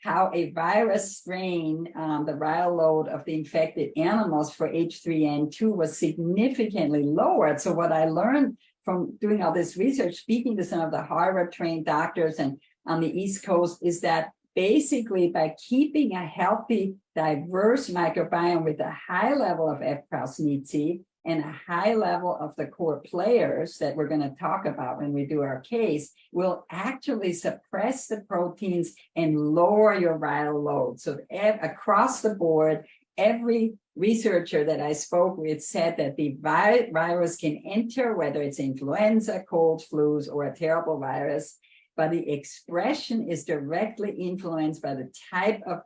how a virus strain, the viral load of the infected animals for H3N2 was significantly lowered. So what I learned from doing all this research, speaking to some of the Harvard-trained doctors and on the East Coast, is that basically by keeping a healthy, diverse microbiome with a high level of F. prausnitzii and a high level of the core players that we're going to talk about when we do our case, will actually suppress the proteins and lower your viral load. So across the board, every researcher that I spoke with said that the virus can enter, whether it's influenza, cold, flus, or a terrible virus, but the expression is directly influenced by the type of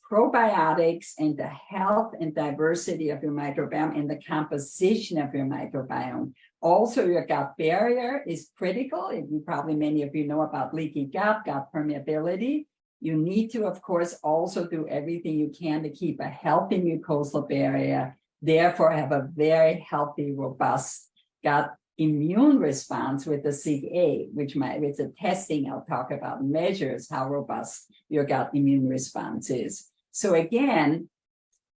probiotics and the health and diversity of your microbiome and the composition of your microbiome. Also, your gut barrier is critical. Probably many of you know about leaky gut permeability. You need to, of course, also do everything you can to keep a healthy mucosal barrier, therefore have a very healthy, robust gut immune response with the C.B.T, which with the testing I'll talk about measures how robust your gut immune response is. So again,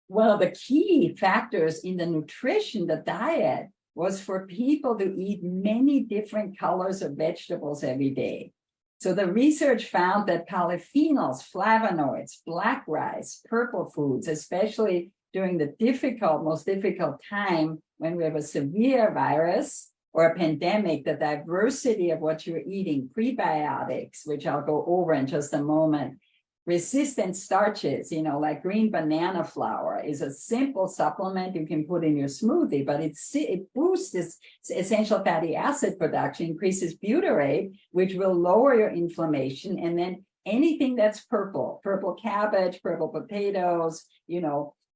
one of the key factors in the nutrition, the diet, was for people to eat many different colors of vegetables every day. So the research found that polyphenols, flavonoids, black rice, purple foods, especially during the most difficult time when we have a severe virus or a pandemic, the diversity of what you're eating, prebiotics, which I'll go over in just a moment, resistant starches, like green banana flour is a simple supplement you can put in your smoothie, but it boosts this essential fatty acid production, increases butyrate, which will lower your inflammation. And then anything that's purple cabbage, purple potatoes,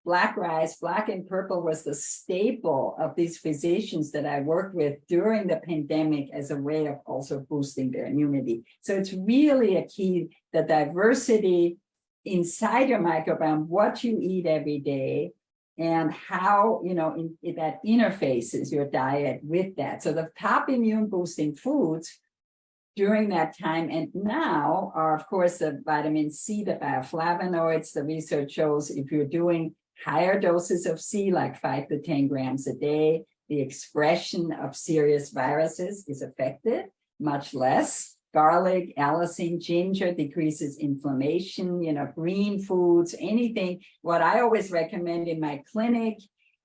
black rice, black and purple was the staple of these physicians that I worked with during the pandemic as a way of also boosting their immunity. So it's really a key, the diversity inside your microbiome, what you eat every day, and how, that interfaces your diet with that. So the top immune boosting foods during that time and now are, of course, the vitamin C, the bioflavonoids. The research shows if you're doing higher doses of C, like 5 to 10 grams a day, the expression of serious viruses is affected, much less. Garlic, allicin, ginger decreases inflammation, green foods, anything. What I always recommend in my clinic,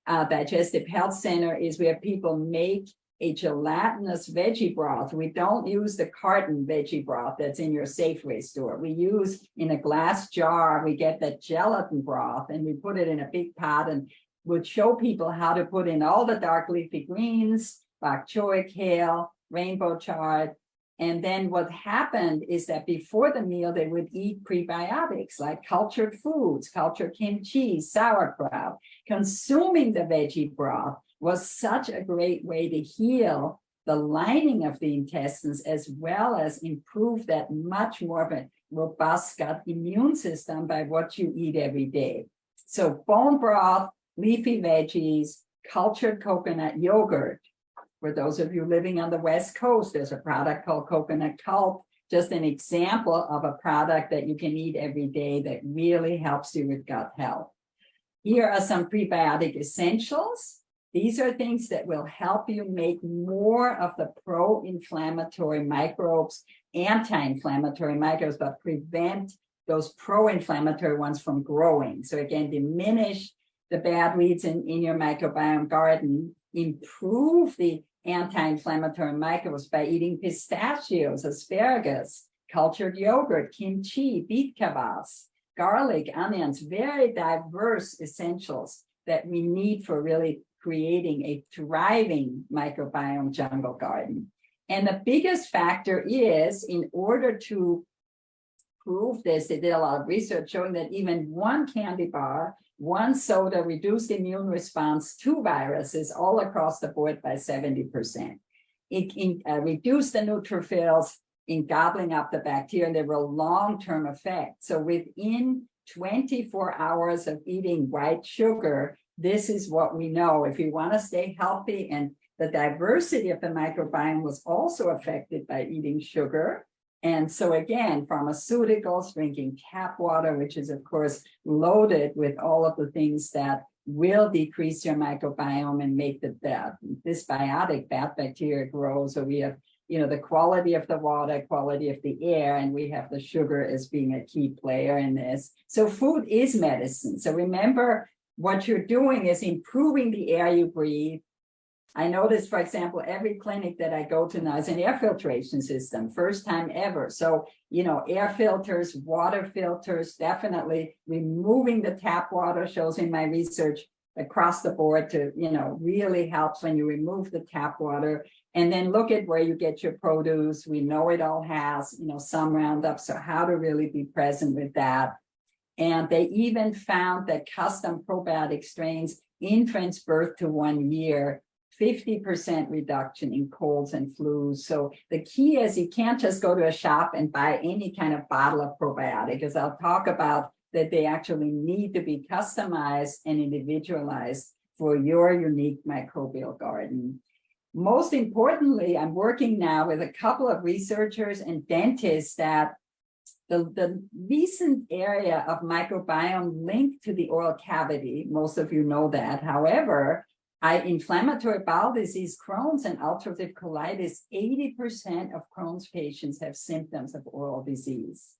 digestive health center, is where people make a gelatinous veggie broth. We don't use the carton veggie broth that's in your Safeway store. We use in a glass jar, we get that gelatin broth and we put it in a big pot and would show people how to put in all the dark leafy greens, bok choy, kale, rainbow chard. And then what happened is that before the meal, they would eat prebiotics like cultured foods, cultured kimchi, sauerkraut. Consuming the veggie broth was such a great way to heal the lining of the intestines, as well as improve that much more of a robust gut immune system by what you eat every day. So bone broth, leafy veggies, cultured coconut yogurt. For those of you living on the West Coast, there's a product called Coconut Cult, just an example of a product that you can eat every day that really helps you with gut health. Here are some prebiotic essentials. These are things that will help you make more of the pro-inflammatory microbes, anti-inflammatory microbes, but prevent those pro-inflammatory ones from growing. So again, diminish the bad weeds in your microbiome garden, improve the anti-inflammatory microbes by eating pistachios, asparagus, cultured yogurt, kimchi, beet kvass, garlic, onions, very diverse essentials that we need for really creating a thriving microbiome jungle garden. And the biggest factor is, in order to prove this, they did a lot of research showing that even one candy bar, one soda reduced immune response to viruses all across the board by 70%. It reduced the neutrophils in gobbling up the bacteria, and there were long-term effects. So within 24 hours of eating white sugar, this is what we know. If you want to stay healthy, and the diversity of the microbiome was also affected by eating sugar. And so again, pharmaceuticals, drinking tap water, which is of course loaded with all of the things that will decrease your microbiome and make the dysbiotic bad bacteria grow. So we have, the quality of the water, quality of the air, and we have the sugar as being a key player in this. So food is medicine. So remember, what you're doing is improving the air you breathe. I noticed, for example, every clinic that I go to now is an air filtration system, first time ever. So, air filters, water filters, definitely removing the tap water shows in my research across the board to, really helps when you remove the tap water. And then look at where you get your produce. We know it all has, some Roundup. So how to really be present with that. And they even found that custom probiotic strains, infants birth to 1 year, 50% reduction in colds and flus. So the key is you can't just go to a shop and buy any kind of bottle of probiotic, as I'll talk about, that they actually need to be customized and individualized for your unique microbial garden. Most importantly, I'm working now with a couple of researchers and dentists that the recent area of microbiome linked to the oral cavity, most of you know that. However, inflammatory bowel disease, Crohn's, and ulcerative colitis, 80% of Crohn's patients have symptoms of oral disease.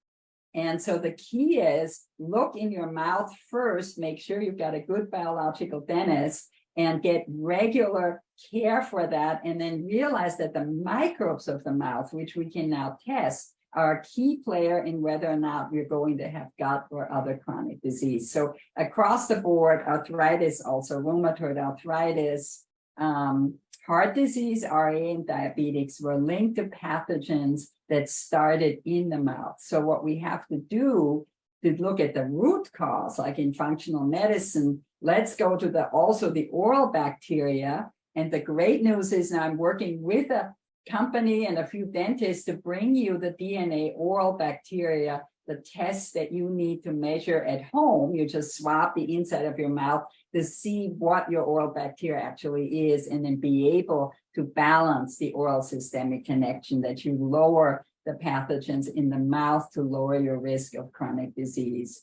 And so the key is look in your mouth first, make sure you've got a good biological dentist, and get regular care for that. And then realize that the microbes of the mouth, which we can now test, are a key player in whether or not you're going to have gut or other chronic disease. So across the board, arthritis, also rheumatoid arthritis, heart disease, RA, and diabetics were linked to pathogens that started in the mouth. So what we have to do to look at the root cause, like in functional medicine, let's go to also the oral bacteria. And the great news is now I'm working with a company and a few dentists to bring you the DNA oral bacteria, the tests that you need to measure at home. You just swab the inside of your mouth to see what your oral bacteria actually is, and then be able to balance the oral systemic connection, that you lower the pathogens in the mouth to lower your risk of chronic disease.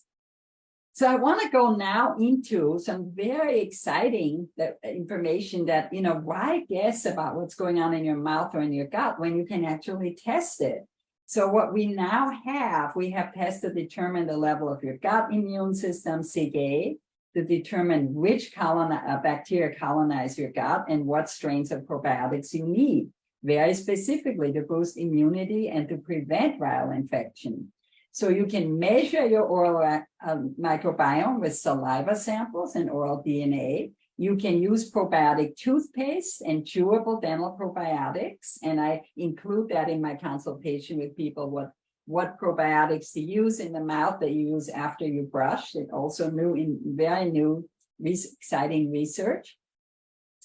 So I want to go now into some very exciting information that, why guess about what's going on in your mouth or in your gut when you can actually test it? So what we now have, we have tests to determine the level of your gut immune system, CIGA, to determine which bacteria colonize your gut and what strains of probiotics you need, very specifically to boost immunity and to prevent viral infection. So you can measure your oral microbiome with saliva samples and oral DNA. You can use probiotic toothpaste and chewable dental probiotics. And I include that in my consultation with people, what probiotics to use in the mouth that you use after you brush. It also very new, exciting research.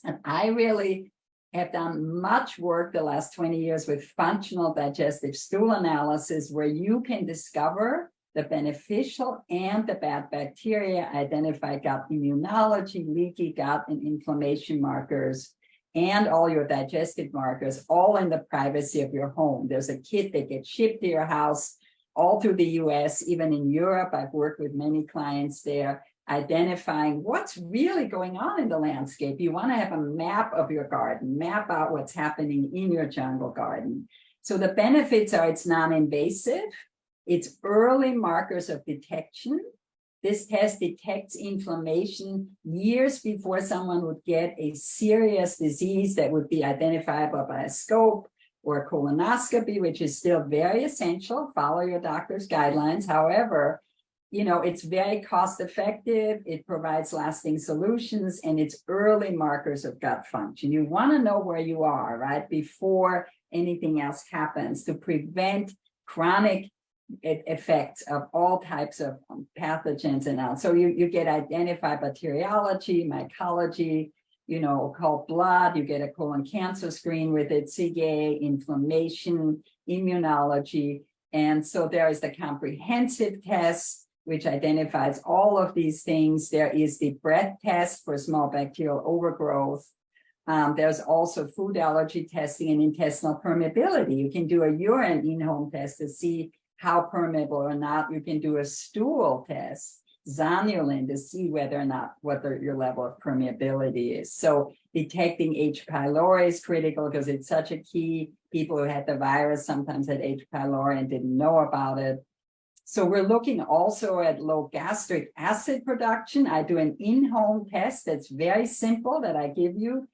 And I really have done much work the last 20 years with functional digestive stool analysis, where you can discover the beneficial and the bad bacteria, identify gut immunology, leaky gut and inflammation markers, and all your digestive markers, all in the privacy of your home. There's a kit that gets shipped to your house all through the US, even in Europe. I've worked with many clients there, identifying what's really going on in the landscape. You want to have a map of your garden, map out what's happening in your jungle garden. So the benefits are it's non-invasive, it's early markers of detection. This test detects inflammation years before someone would get a serious disease that would be identifiable by a scope or a colonoscopy, which is still very essential. Follow your doctor's guidelines. However, it's very cost effective, it provides lasting solutions, and it's early markers of gut function. You want to know where you are, right, before anything else happens, to prevent chronic effects of all types of pathogens and all. So you get identified bacteriology, mycology, called blood, you get a colon cancer screen with it, CIGA, inflammation, immunology. And so there is the comprehensive test. which identifies all of these things. There is the breath test for small bacterial overgrowth. There's also food allergy testing and intestinal permeability. You can do a urine in-home test to see how permeable or not. You can do a stool test, zonulin, to see whether or not your level of permeability is. So detecting H. pylori is critical because it's such a key. People who had the virus sometimes had H. pylori and didn't know about it. So we're looking also at low gastric acid production. I do an in-home test that's very simple that I give you.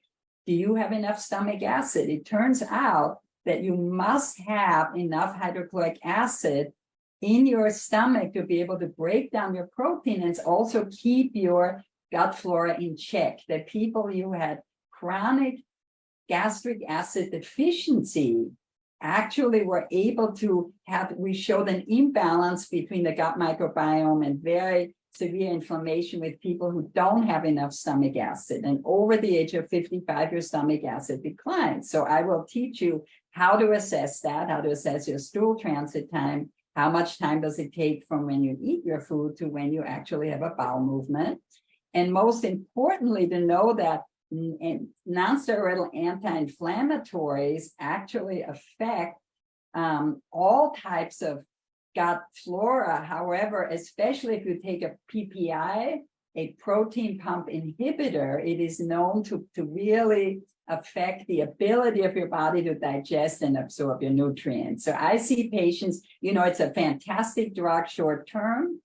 Do you have enough stomach acid? It turns out that you must have enough hydrochloric acid in your stomach to be able to break down your protein and also keep your gut flora in check. The people who had chronic gastric acid deficiency actually were able to have, we showed an imbalance between the gut microbiome and very severe inflammation with people who don't have enough stomach acid. And over the age of 55, your stomach acid declines. So I will teach you how to assess that, how to assess your stool transit time, how much time does it take from when you eat your food to when you actually have a bowel movement. And most importantly, to know that non-steroidal anti-inflammatories actually affect all types of gut flora. However, especially if you take a PPI, a protein pump inhibitor, it is known to really affect the ability of your body to digest and absorb your nutrients. So I see patients, it's a fantastic drug short term.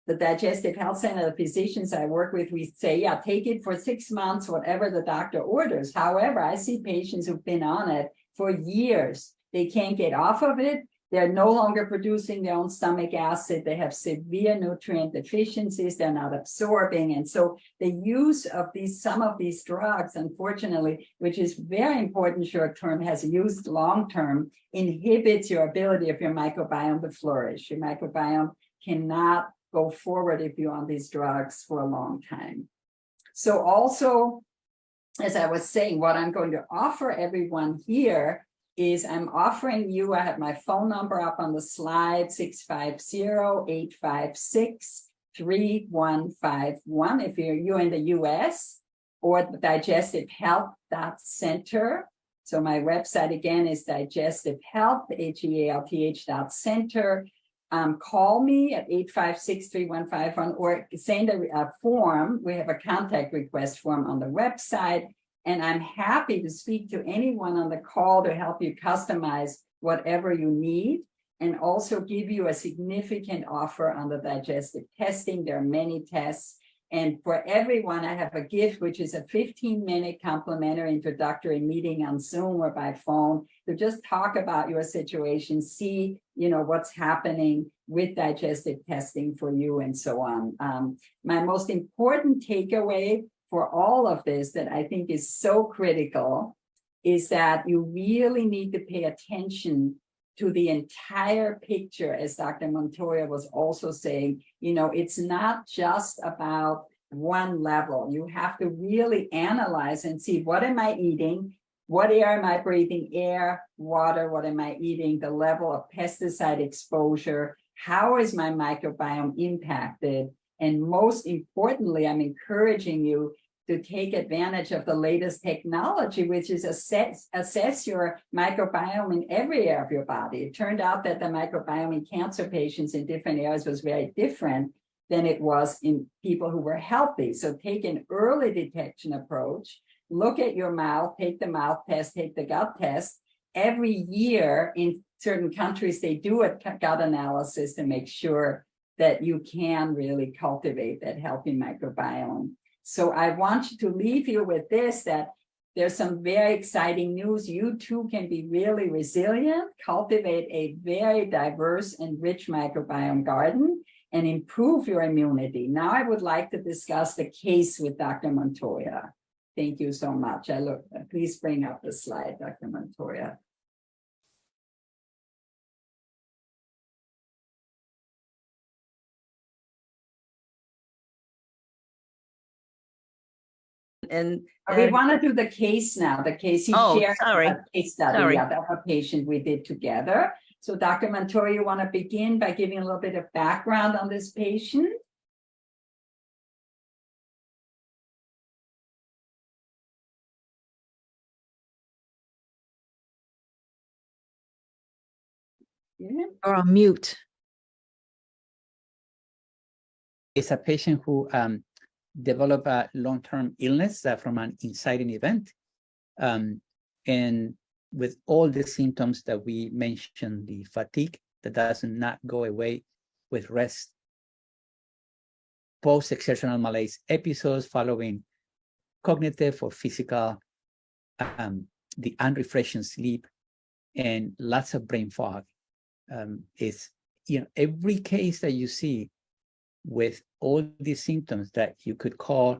The Digestive Health Center, the physicians I work with, we say, yeah, take it for 6 months, whatever the doctor orders. However, I see patients who've been on it for years. They can't get off of it. They're no longer producing their own stomach acid. They have severe nutrient deficiencies. They're not absorbing. And so the use of some of these drugs, unfortunately, which is very important short term, has used long term, inhibits your ability of your microbiome to flourish. Your microbiome cannot go forward if you're on these drugs for a long time. So also, as I was saying, what I'm going to offer everyone here is I'm offering you, I have my phone number up on the slide, 650-856-3151. If you're in the US, or the digestivehealth.center. So my website again is digestivehealth, HEALTH.center. Call me at 856-3151 or send a form. We have a contact request form on the website. And I'm happy to speak to anyone on the call to help you customize whatever you need and also give you a significant offer on the digestive testing. There are many tests. And for everyone, I have a gift, which is a 15-minute complimentary introductory meeting on Zoom or by phone to just talk about your situation, see, what's happening with digestive testing for you and so on. My most important takeaway for all of this that I think is so critical is that you really need to pay attention to the entire picture, as Dr. Montoya was also saying. It's not just about one level. You have to really analyze and see, what am I eating? What air am I breathing? Air, water, what am I eating? The level of pesticide exposure. How is my microbiome impacted? And most importantly, I'm encouraging you to take advantage of the latest technology, which is assess your microbiome in every area of your body. It turned out that the microbiome in cancer patients in different areas was very different than it was in people who were healthy. So take an early detection approach, look at your mouth, take the mouth test, take the gut test. Every year in certain countries, they do a gut analysis to make sure that you can really cultivate that healthy microbiome. So I want you to leave you with this, that there's some very exciting news. You too can be really resilient, cultivate a very diverse and rich microbiome garden, and improve your immunity. Now I would like to discuss the case with Dr. Montoya. Thank you so much. Please bring up the slide, Dr. Montoya. And we want to do the case now. The case he shared sorry. a case study of a patient we did together. So Dr. Montoya, you want to begin by giving a little bit of background on this patient? Yeah. Or on mute. It's a patient who developed a long-term illness from an inciting event. And with all the symptoms that we mentioned, the fatigue that does not go away with rest, post-exertional malaise episodes following cognitive or physical, the unrefreshing sleep, and lots of brain fog. It's, every case that you see with all these symptoms that you could call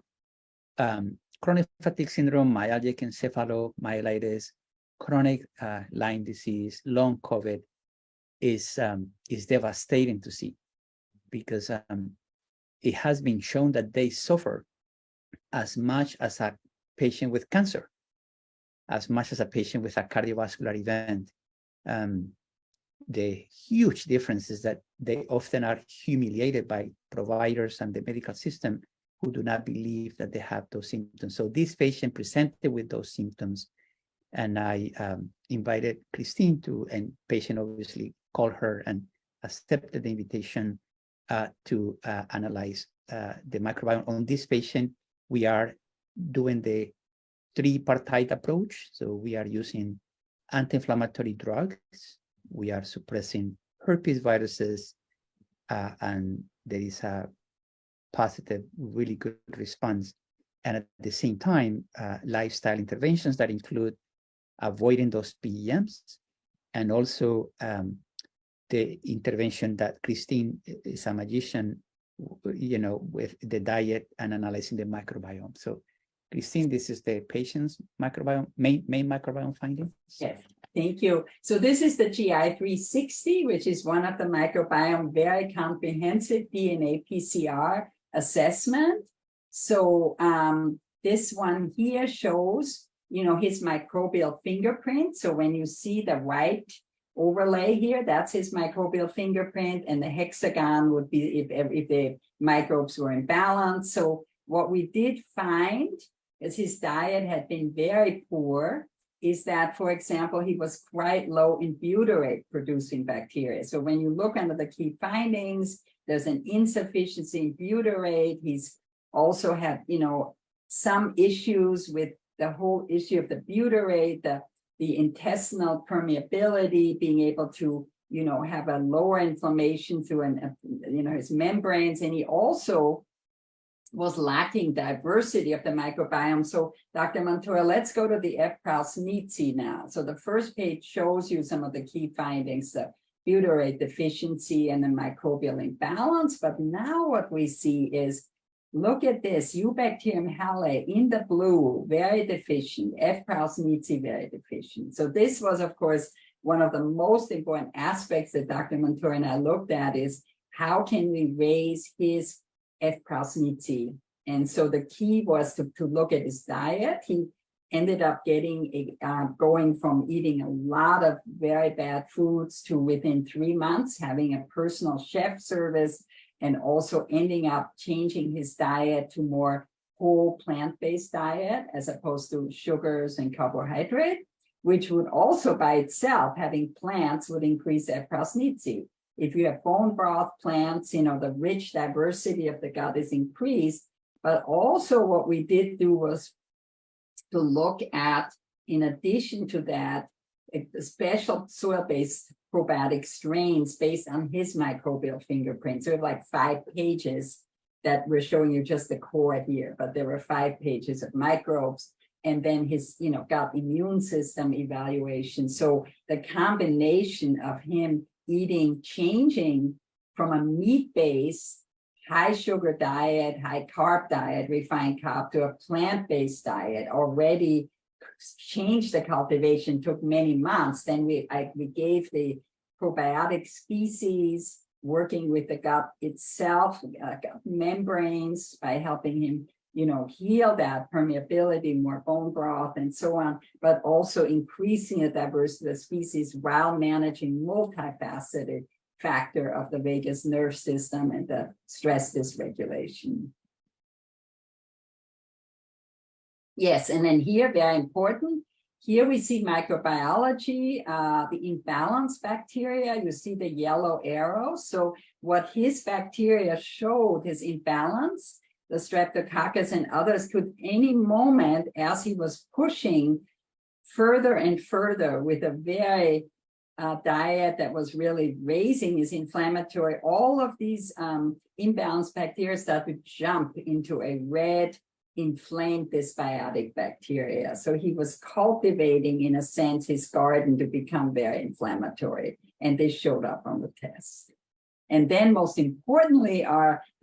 chronic fatigue syndrome, myalgic encephalomyelitis, chronic Lyme disease, long COVID is devastating to see, because it has been shown that they suffer as much as a patient with cancer, as much as a patient with a cardiovascular event. The huge difference is that they often are humiliated by providers and the medical system who do not believe that they have those symptoms. So this patient presented with those symptoms, and I invited Christine and patient obviously called her and accepted the invitation to analyze the microbiome. On this patient, we are doing the tripartite approach. So we are using anti-inflammatory drugs, we are suppressing herpes viruses, and there is a positive, really good response. And at the same time, lifestyle interventions that include avoiding those PEMs, and also the intervention that Christine is a magician, with the diet and analyzing the microbiome. So Christine, this is the patient's microbiome, main microbiome findings. Yes, thank you. So this is the GI 360, which is one of the microbiome very comprehensive DNA PCR assessment. So this one here shows, his microbial fingerprint. So when you see the white overlay here, that's his microbial fingerprint, and the hexagon would be if the microbes were in balance. So what we did find, as his diet had been very poor, is that, for example, he was quite low in butyrate producing bacteria. So when you look under the key findings, there's an insufficiency in butyrate. He's also had, some issues with the whole issue of the butyrate, the intestinal permeability, being able to, have a lower inflammation through his membranes. And he also was lacking diversity of the microbiome. So Dr. Montoya, let's go to the F-Prausnitzii now. So the first page shows you some of the key findings, the butyrate deficiency and the microbial imbalance. But now what we see is, look at this, Eubacterium hale in the blue, very deficient, F-Prausnitzii very deficient. So this was, of course, one of the most important aspects that Dr. Montoya and I looked at is, how can we raise his F-Prausnitzii? And so the key was to look at his diet. He ended up going from eating a lot of very bad foods to within 3 months having a personal chef service, and also ending up changing his diet to more whole plant-based diet as opposed to sugars and carbohydrate, which would also by itself, having plants, would increase F-Prausnitzii. If you have bone broth plants, the rich diversity of the gut is increased. But also what we did do was to look at, in addition to that, the special soil-based probiotic strains based on his microbial fingerprint. So we have like 5 pages that we're showing you just the core here, but there were 5 pages of microbes, and then his, gut immune system evaluation. So the combination of him changing from a meat-based, high sugar diet, high carb diet, refined carb, to a plant-based diet, already changed the cultivation, took many months. Then we gave the probiotic species, working with the gut itself, gut membranes, by helping him heal that permeability, more bone broth and so on, but also increasing the diversity of the species while managing multifaceted factor of the vagus nerve system and the stress dysregulation. Yes, and then here, very important, here we see microbiology, the imbalanced bacteria, you see the yellow arrow. So what his bacteria showed, his imbalance, the Streptococcus and others could any moment as he was pushing further and further with a very diet that was really raising his inflammatory, all of these imbalanced bacteria start to jump into a red, inflamed dysbiotic bacteria. So he was cultivating, in a sense, his garden to become very inflammatory. And this showed up on the test. And then most importantly,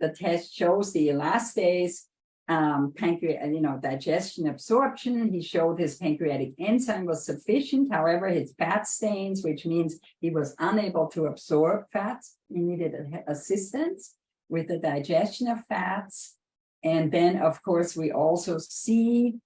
the test shows the elastase, pancreatic, digestion absorption. He showed his pancreatic enzyme was sufficient. However, his fat stains, which means he was unable to absorb fats. He needed assistance with the digestion of fats. And then, of course, we also see,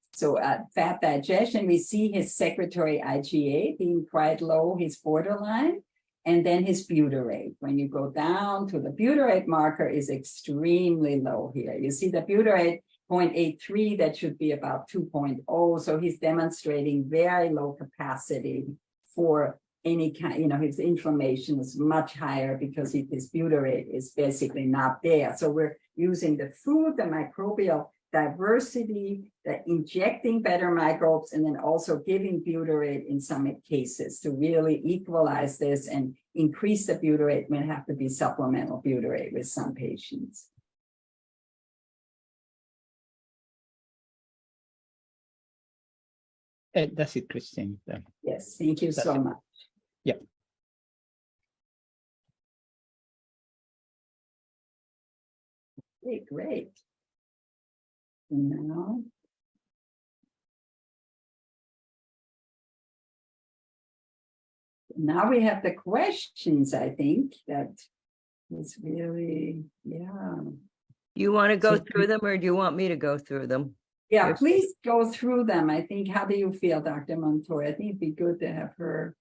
fat digestion, we see his secretory IgA being quite low, his borderline, and then his butyrate. When you go down to the butyrate marker is extremely low here. You see the butyrate 0.83, that should be about 2.0. So he's demonstrating very low capacity for any kind, his inflammation is much higher because his butyrate is basically not there. So we're using the food, the microbial diversity, the injecting better microbes, and then also giving butyrate in some cases to really equalize this and increase the butyrate. May have to be supplemental butyrate with some patients. That's it, Christine. Yes, thank you so much. Yeah. Okay, great. Now we have the questions, I think, that is really, yeah. You want to go through them, or do you want me to go through them? Yeah, please go through them. I think, how do you feel, Dr. Montoya? I think it'd be good to have her.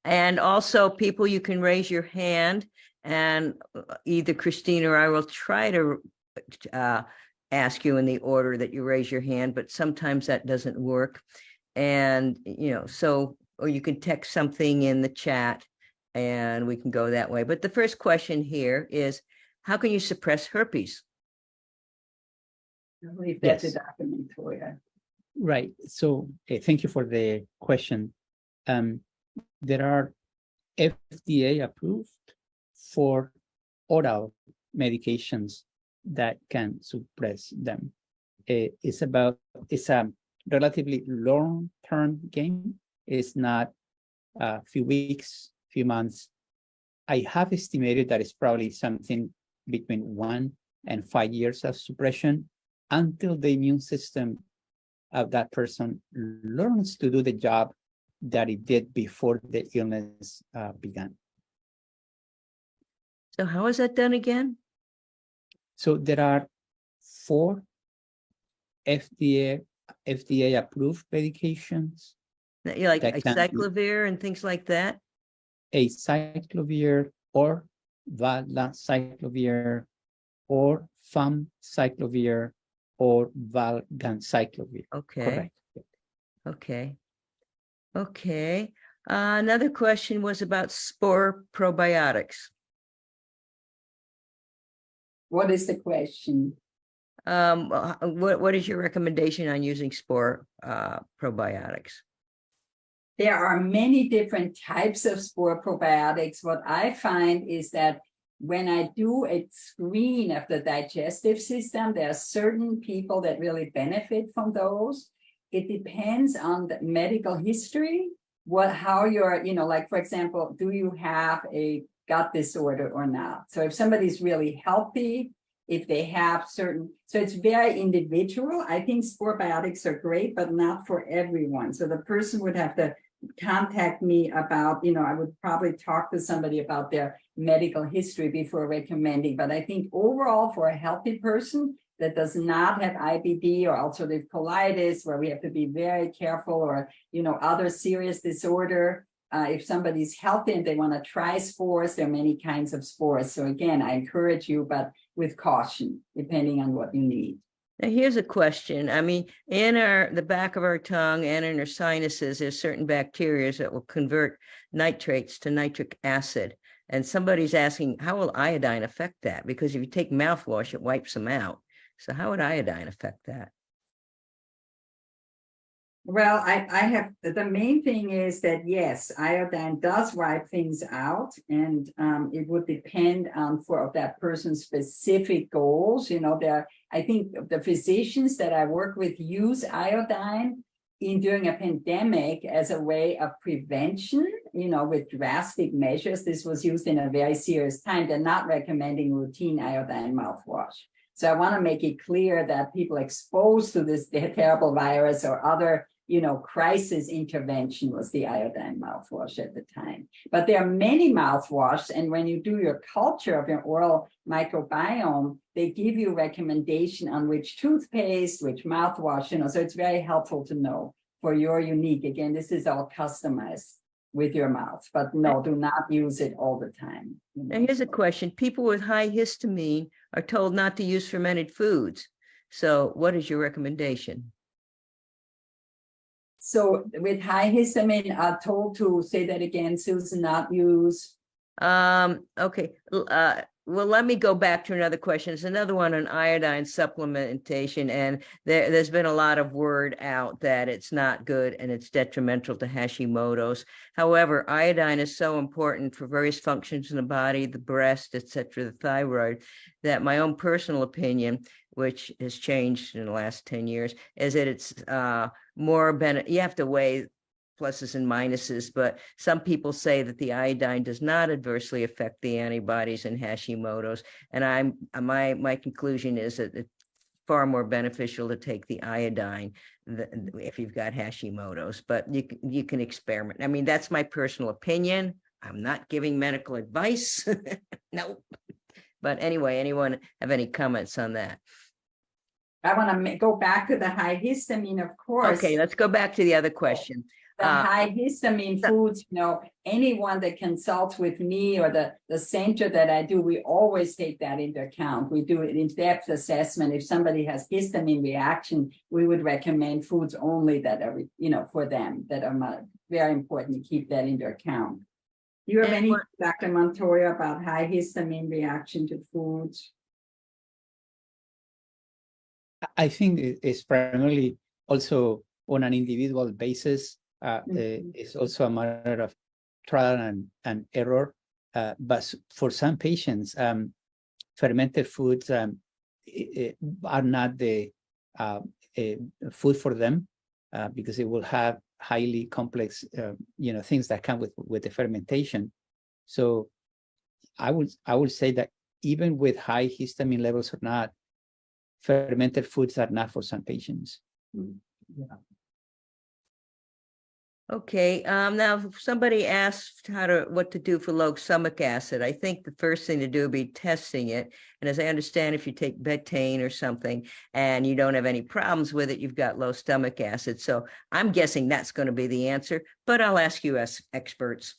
And also, people, you can raise your hand, and either Christine or I will try to ask you in the order that you raise your hand, but sometimes that doesn't work. And, or you can text something in the chat and we can go that way. But the first question here is, how can you suppress herpes? I'll leave that to Dr. Montoya. Right. So thank you for the question. There are FDA approved for oral medications that can suppress them. It's a relatively long-term game. It's not a few weeks, few months. I have estimated that it's probably something between 1 and 5 years of suppression until the immune system of that person learns to do the job that it did before the illness began. So how is that done again? So there are 4 FDA approved medications. Like acyclovir and things like that? Acyclovir or valacyclovir or famciclovir or valganciclovir. Okay. Correct. Okay. Another question was about spore probiotics. What is the question? What is your recommendation on using spore probiotics? There are many different types of spore probiotics. What I find is that when I do a screen of the digestive system, there are certain people that really benefit from those. It depends on the medical history, how you're, like, for example, do you have a gut disorder or not? So if somebody's really healthy, if they have so it's very individual. I think spore biotics are great, but not for everyone. So the person would have to contact me about, I would probably talk to somebody about their medical history before recommending. But I think overall for a healthy person, that does not have IBD or ulcerative colitis, where we have to be very careful, or, other serious disorder. If somebody's healthy and they want to try spores, there are many kinds of spores. So again, I encourage you, but with caution, depending on what you need. Now, here's a question. I mean, in the back of our tongue and in our sinuses, there's certain bacteria that will convert nitrates to nitric acid. And somebody's asking, how will iodine affect that? Because if you take mouthwash, it wipes them out. So how would iodine affect that? Well, I have, the main thing is that, yes, iodine does wipe things out, and it would depend on for that person's specific goals. I think the physicians that I work with use iodine during a pandemic as a way of prevention, with drastic measures. This was used in a very serious time. They're not recommending routine iodine mouthwash. So I want to make it clear that people exposed to this terrible virus or other, crisis intervention was the iodine mouthwash at the time. But there are many mouthwashes, and when you do your culture of your oral microbiome, they give you recommendation on which toothpaste, which mouthwash, so it's very helpful to know for your unique. Again, this is all customized with your mouth, but no, do not use it all the time. And here's a question. People with high histamine are told not to use fermented foods. So what is your recommendation? So with high histamine, are told to, say that again, Susan, not use. Okay. Well, let me go back to another question. It's another one on iodine supplementation. And there's been a lot of word out that it's not good and it's detrimental to Hashimoto's. However, iodine is so important for various functions in the body, the breast, etc., the thyroid, that my own personal opinion, which has changed in the last 10 years, is that it's more you have to weigh pluses and minuses, but some people say that the iodine does not adversely affect the antibodies in Hashimoto's. And my conclusion is that it's far more beneficial to take the iodine if you've got Hashimoto's, but you can experiment. I mean, that's my personal opinion. I'm not giving medical advice. No. But anyway, anyone have any comments on that? I want to go back to the high histamine, of course. Okay, let's go back to the other question. The high histamine foods, anyone that consults with me or the center that I do, we always take that into account. We do an in-depth assessment. If somebody has histamine reaction, we would recommend foods only that are, for them, that are very important to keep that into account. Do you have any, Dr. Montoya, about high histamine reaction to foods? I think it's primarily also on an individual basis. It's also a matter of trial and error. But for some patients, fermented foods are not the food for them because it will have highly complex, things that come with the fermentation. So I would say that even with high histamine levels or not, fermented foods are not for some patients. Yeah. Okay. Now, if somebody asked what to do for low stomach acid, I think the first thing to do would be testing it. And as I understand, if you take betaine or something and you don't have any problems with it, you've got low stomach acid. So I'm guessing that's going to be the answer, but I'll ask you as experts.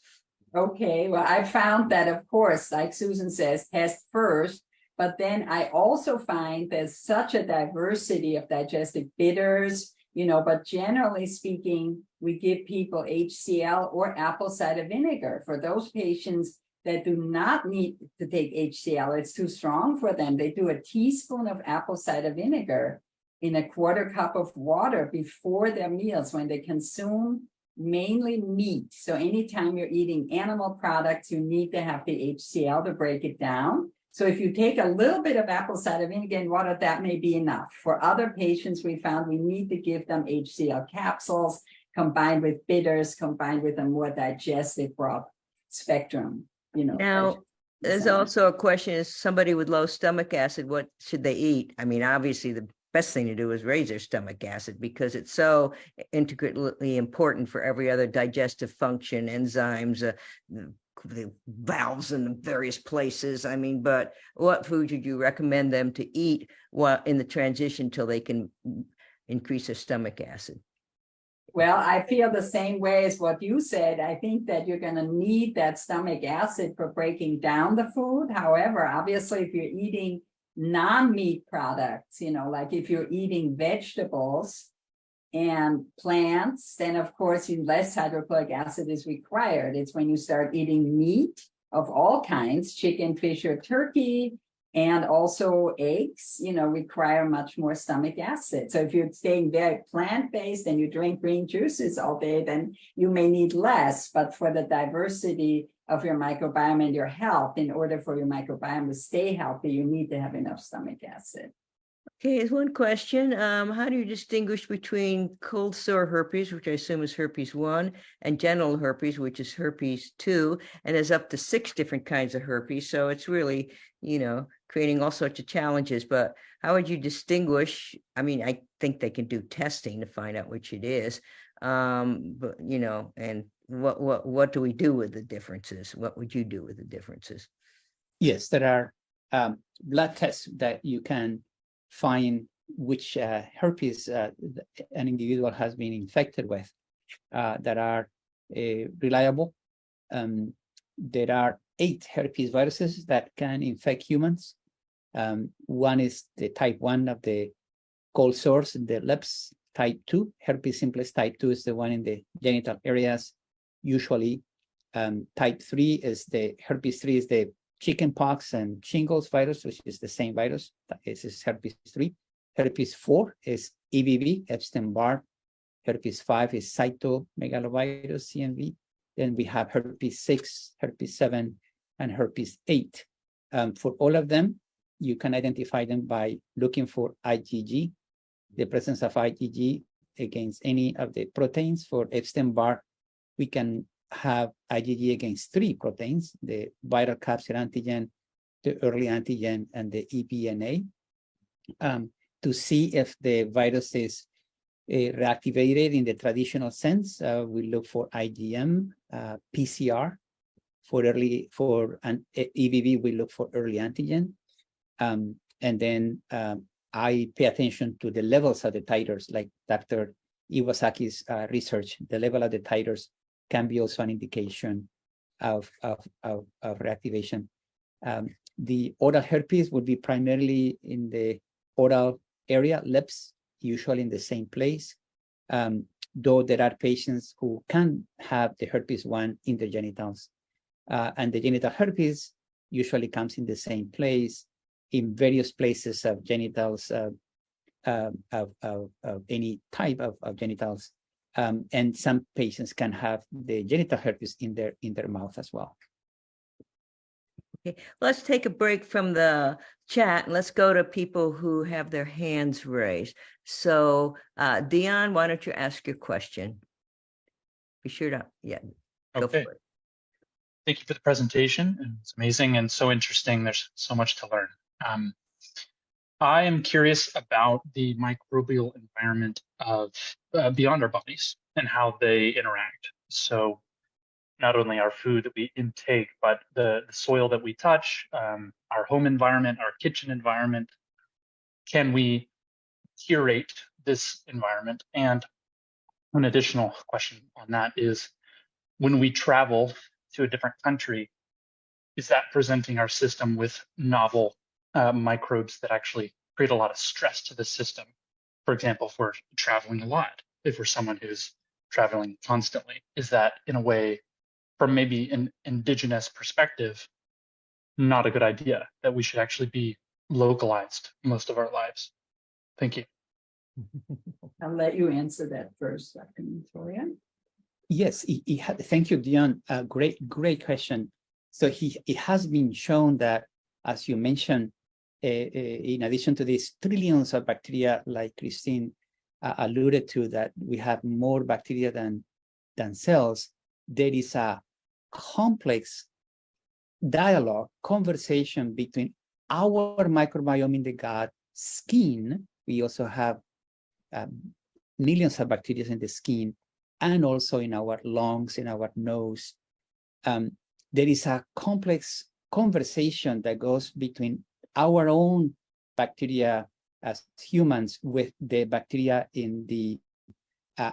Okay. Well, I found that, of course, like Susan says, test first. But then I also find there's such a diversity of digestive bitters, but generally speaking, we give people HCl or apple cider vinegar for those patients that do not need to take HCl. It's too strong for them. They do a teaspoon of apple cider vinegar in a quarter cup of water before their meals when they consume mainly meat. So anytime you're eating animal products, you need to have the HCl to break it down. So if you take a little bit of apple cider vinegar and water, that may be enough. For other patients, we found we need to give them HCl capsules combined with bitters, combined with a more digestive broad spectrum, Now, there's also a question, is somebody with low stomach acid, what should they eat? I mean, obviously the best thing to do is raise their stomach acid because it's so intricately important for every other digestive function, enzymes, the valves in the various places. I mean, but what food would you recommend them to eat while in the transition till they can increase their stomach acid? Well, I feel the same way as what you said. I think that you're going to need that stomach acid for breaking down the food. However, obviously, if you're eating non-meat products, like if you're eating vegetables and plants, then of course less hydrochloric acid is required. It's when you start eating meat of all kinds, chicken, fish, or turkey, and also eggs, require much more stomach acid. So if you're staying very plant-based and you drink green juices all day, then you may need less. But for the diversity of your microbiome and your health, in order for your microbiome to stay healthy, you need to have enough stomach acid. Okay, here's one question. How do you distinguish between cold sore herpes, which I assume is herpes 1, and genital herpes, which is herpes 2, and there's up to 6 different kinds of herpes. So it's really, creating all sorts of challenges. But how would you distinguish? I mean, I think they can do testing to find out which it is. But and what do we do with the differences? What would you do with the differences? Yes, there are blood tests that you can find which herpes an individual has been infected with that are reliable. There are 8 herpes viruses that can infect humans. One is the type 1 of the cold sores in the lips. Type 2, herpes simplex type 2 is the one in the genital areas. Usually, type 3 is the herpes 3 is the chickenpox and shingles virus, which is the same virus. This is herpes 3. Herpes 4 is EBV, Epstein-Barr. Herpes 5 is cytomegalovirus, CMV. Then we have herpes 6, herpes 7, and herpes 8. For all of them, you can identify them by looking for IgG, the presence of IgG against any of the proteins. For Epstein-Barr, we can have IgG against 3 proteins, the viral capsid antigen, the early antigen, and the eBNA. To see if the virus is reactivated in the traditional sense, we look for IgM, PCR. For EBV, we look for early antigen. And then I pay attention to the levels of the titers, like Dr. Iwasaki's research. The level of the titers can be also an indication of reactivation. The oral herpes would be primarily in the oral area, lips, usually in the same place, though there are patients who can have the herpes 1 in the genitals. And the genital herpes usually comes in the same place, in various places of genitals, of any type of genitals. And some patients can have the genital herpes in their mouth as well. Okay, let's take a break from the chat and let's go to people who have their hands raised. So, Dion, why don't you ask your question? Be sure to, go Okay. for it. Thank you for the presentation. It's amazing and so interesting. There's so much to learn. I am curious about the microbial environment of beyond our bodies and how they interact. So not only our food that we intake, but the soil that we touch, our home environment, our kitchen environment. Can we curate this environment? And an additional question on that is, when we travel to a different country, is that presenting our system with novel microbes that actually create a lot of stress to the system? For example, if we're traveling a lot, if we're someone who's traveling constantly, is that in a way, from maybe an indigenous perspective, not a good idea, that we should actually be localized most of our lives? Thank you. I'll let you answer that first, Dr. Montoya. Yes, thank you, Dion. Great question. So it has been shown that, as you mentioned, in addition to these trillions of bacteria, like Christine alluded to, that we have more bacteria than cells, there is a complex dialogue, conversation between our microbiome in the gut, skin. We also have millions of bacteria in the skin, and also in our lungs, in our nose. there is a complex conversation that goes between our own bacteria as humans with the bacteria in the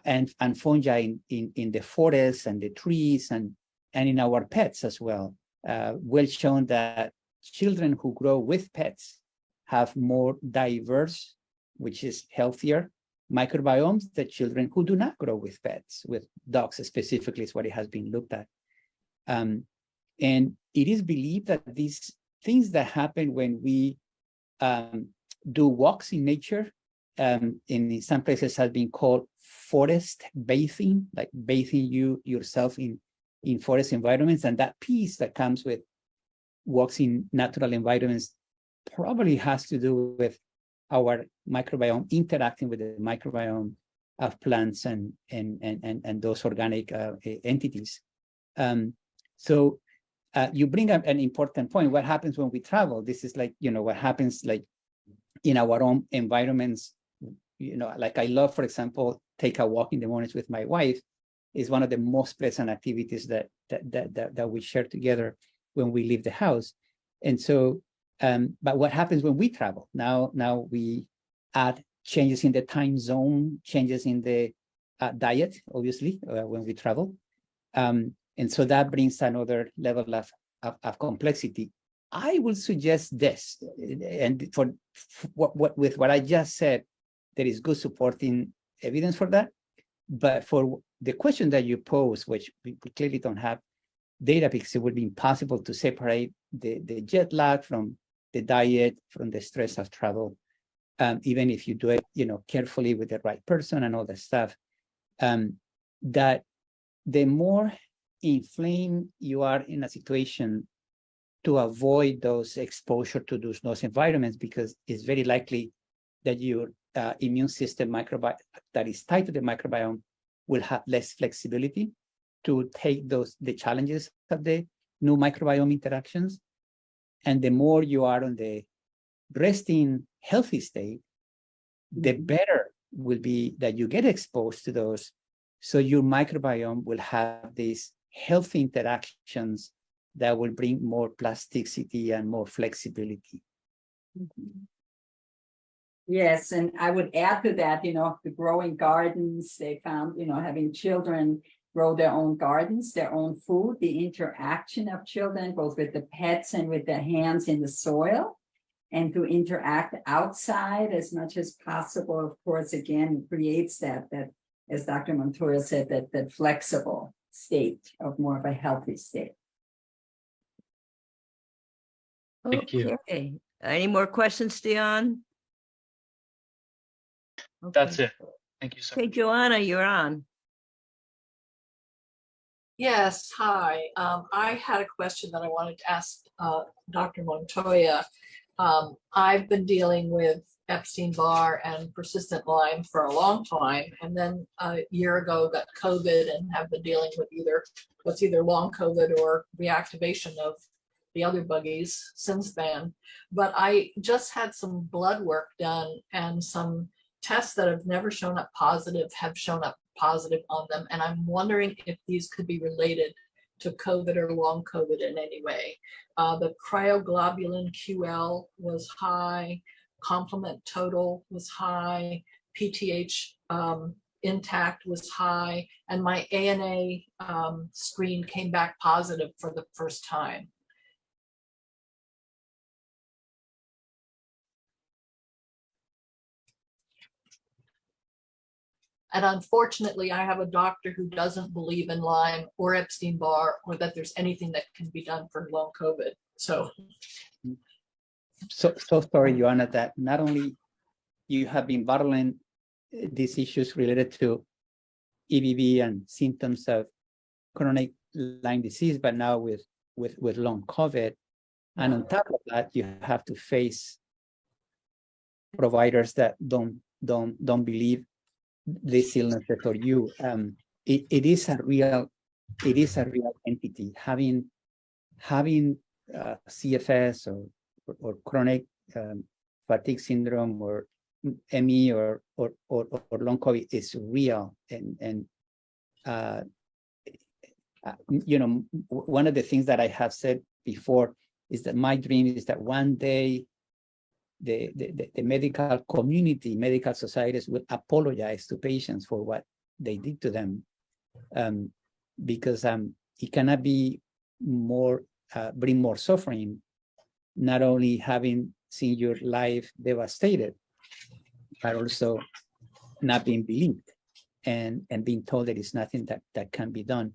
and fungi in the forests and the trees and in our pets as well. Well shown that children who grow with pets have more diverse, which is healthier, microbiomes than children who do not grow with pets, with dogs specifically is what it has been looked at. And it is believed that these things that happen when we do walks in nature, in some places has been called forest bathing, like bathing yourself in forest environments. And that peace that comes with walks in natural environments probably has to do with our microbiome interacting with the microbiome of plants and those organic entities. So you bring up an important point. What happens when we travel? This is like, what happens like in our own environments. Like I love, for example, take a walk in the mornings with my wife is one of the most pleasant activities that we share together when we leave the house. And so, but what happens when we travel? Now we add changes in the time zone, changes in the diet, obviously, when we travel. And so that brings another level of complexity. I will suggest this, and for with what I just said, there is good supporting evidence for that. But for the question that you pose, which we clearly don't have data because it would be impossible to separate the jet lag from the diet, from the stress of travel, even if you do it, carefully with the right person and all that stuff, that the more inflamed you are in a situation, to avoid those exposure to those environments, because it's very likely that your immune system microbiome that is tied to the microbiome will have less flexibility to take the challenges of the new microbiome interactions. And the more you are on the resting healthy state, the better will be that you get exposed to those. So your microbiome will have these healthy interactions that will bring more plasticity and more flexibility. Yes, and I would add to that, the growing gardens, they found, having children grow their own gardens, their own food, the interaction of children, both with the pets and with their hands in the soil, and to interact outside as much as possible, of course, again, creates that as Dr. Montoya said, that flexible state of more of a healthy state. Thank you. Okay. Any more questions, Dion? Okay. That's it. Thank you so Okay, much. Joanna, you're on. Yes, hi. I had a question that I wanted to ask Dr. Montoya. I've been dealing with Epstein-Barr and persistent Lyme for a long time, and then a year ago got COVID and have been dealing with either long COVID or reactivation of the other buggies since then. But I just had some blood work done, and some tests that have never shown up positive have shown up positive on them. And I'm wondering if these could be related to COVID or long COVID in any way. The cryoglobulin QL was high, complement total was high, PTH intact was high, and my ANA screen came back positive for the first time. And unfortunately, I have a doctor who doesn't believe in Lyme or Epstein-Barr, or that there's anything that can be done for long COVID. So sorry, Joanna, that not only you have been battling these issues related to EBV and symptoms of chronic Lyme disease, but now with long COVID, and on top of that, you have to face providers that don't believe this illness for you. It is a real entity. Having CFS or chronic fatigue syndrome or ME or long COVID is real, and one of the things that I have said before is that my dream is that one day the medical community, medical societies will apologize to patients for what they did to them, because it cannot be more, bring more suffering, not only having seen your life devastated, but also not being believed and being told that it's nothing that can be done.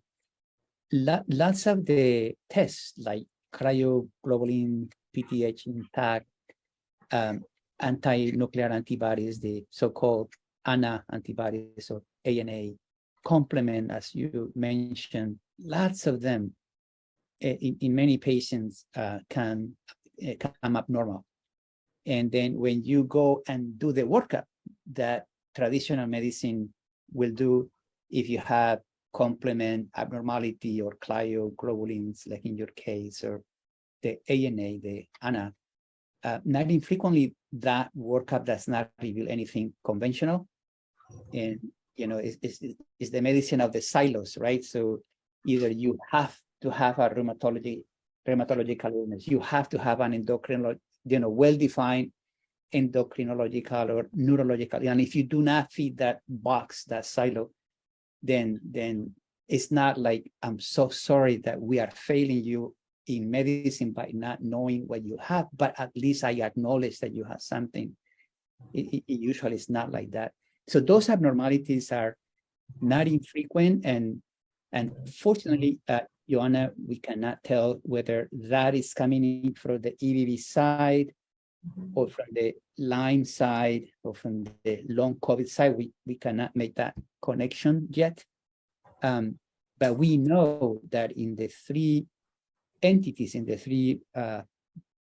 Lots of the tests like cryoglobulin, P.H intact, anti-nuclear antibodies, the so-called ANA antibodies or ANA, complement, as you mentioned, lots of them in many patients can come up normal. And then when you go and do the workup that traditional medicine will do, if you have complement abnormality or cryoglobulins, like in your case, or the ANA, the ANA, not infrequently that workup does not reveal anything conventional. And, it's the medicine of the silos, right? So either you have to have a rheumatological illness, you have to have an endocrinology, well-defined endocrinological or neurological. And if you do not fit that box, that silo, then it's not like, I'm so sorry that we are failing you in medicine by not knowing what you have, but at least I acknowledge that you have something. It usually is not like that. So those abnormalities are not infrequent, and fortunately, Joanna, we cannot tell whether that is coming in from the EBV side or from the Lyme side or from the long COVID side. We cannot make that connection yet. But we know that in the three entities, in the three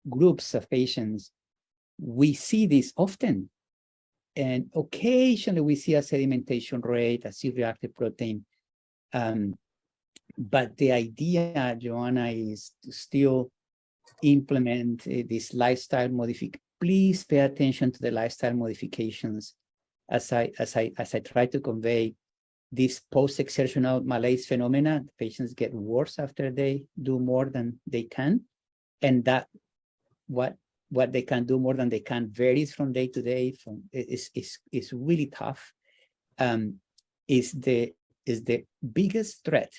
groups of patients, we see this often. And occasionally we see a sedimentation rate, a C-reactive protein. But the idea, Joanna, is to still implement this lifestyle modification. Please pay attention to the lifestyle modifications as I try to convey this post-exertional malaise phenomena. Patients get worse after they do more than they can, and that what they can do more than they can varies from day to day. Is really tough. Is the biggest threat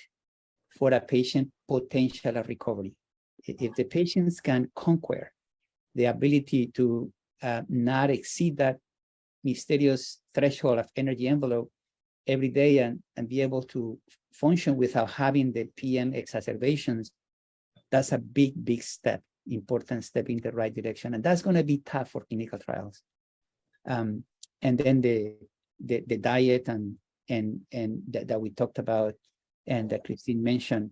for a patient potential of recovery. If the patients can conquer the ability to not exceed that mysterious threshold of energy envelope every day and be able to function without having the PM exacerbations, that's a big step, important step in the right direction. And that's going to be tough for clinical trials. And then the diet and that we talked about and that Christine mentioned,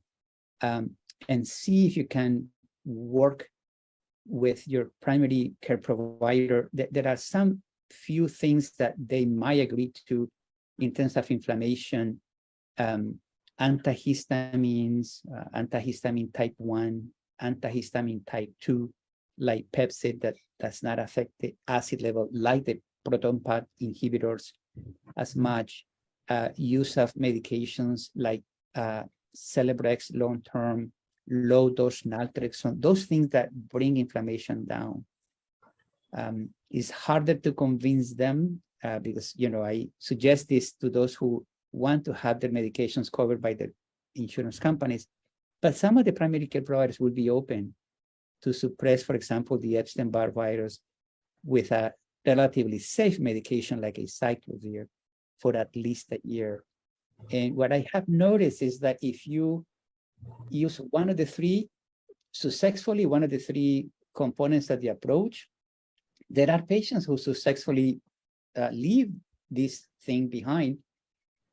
and see if you can work with your primary care provider. There are some few things that they might agree to in terms of inflammation, antihistamines, antihistamine type 1, antihistamine type 2, like Pepcid, that does not affect the acid level, like the proton pump inhibitors as much. Use of medications like Celebrex long-term, low-dose naltrexone, those things that bring inflammation down. It's harder to convince them because, I suggest this to those who want to have their medications covered by the insurance companies, but some of the primary care providers will be open to suppress, for example, the Epstein-Barr virus with a relatively safe medication like a cyclovir for at least a year. And what I have noticed is that if you use one of the three successfully, one of the three components of the approach, there are patients who successfully leave this thing behind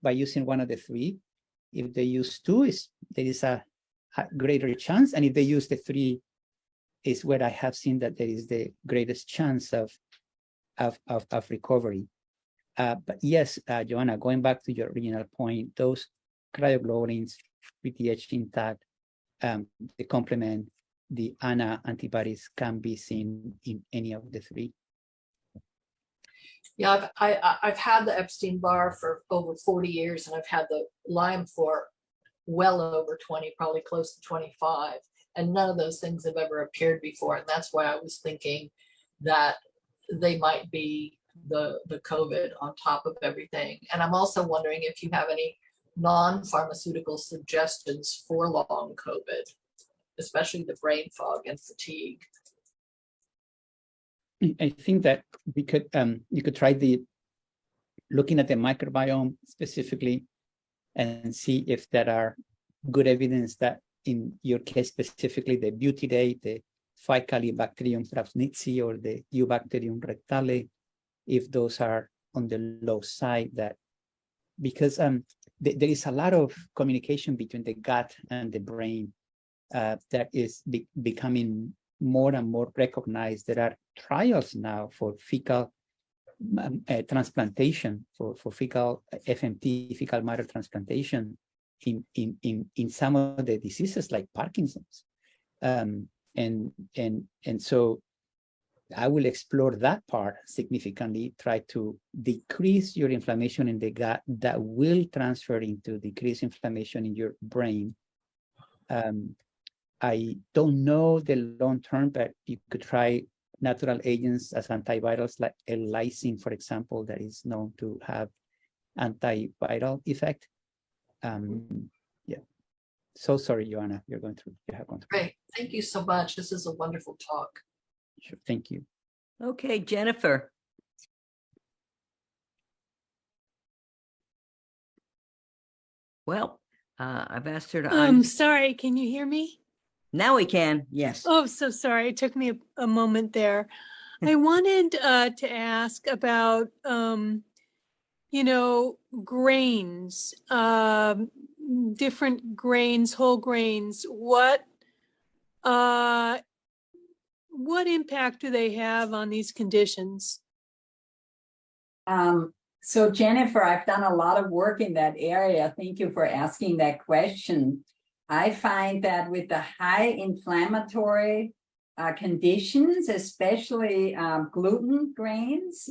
by using one of the three. If they use two, there is a greater chance. And if they use the three, is where I have seen that there is the greatest chance of recovery. But yes, Joanna, going back to your original point, those cryoglobulins, P.H intact, the complement, the ANA antibodies can be seen in any of the three. Yeah, I've had the Epstein-Barr for over 40 years, and I've had the Lyme for well over 20, probably close to 25. And none of those things have ever appeared before. And that's why I was thinking that they might be the COVID on top of everything. And I'm also wondering if you have any non-pharmaceutical suggestions for long COVID, especially the brain fog and fatigue. I think that we could you could try looking at the microbiome specifically and see if there are good evidence that in your case specifically the butyrate, the Faecalibacterium thrapsnitzi or the Eubacterium rectale, if those are on the low side, that because there is a lot of communication between the gut and the brain that is becoming more and more recognized. There are trials now for fecal transplantation, for fecal FMT, fecal matter transplantation in some of the diseases like Parkinson's. And so I will explore that part significantly, try to decrease your inflammation in the gut that will transfer into decreased inflammation in your brain. I don't know the long term, but you could try natural agents as antivirals like lysine, for example, that is known to have antiviral effect. Yeah. So sorry, Joanna, you have gone through. Great. Thank you so much. This is a wonderful talk. Sure. Thank you. Okay, Jennifer. Well, I've asked her to. Sorry, can you hear me? Now we can. Yes. Oh, so sorry. It took me a moment there. I wanted to ask about, grains, different grains, whole grains. What impact do they have on these conditions? So Jennifer, I've done a lot of work in that area. Thank you for asking that question. I find that with the high inflammatory conditions, especially gluten grains,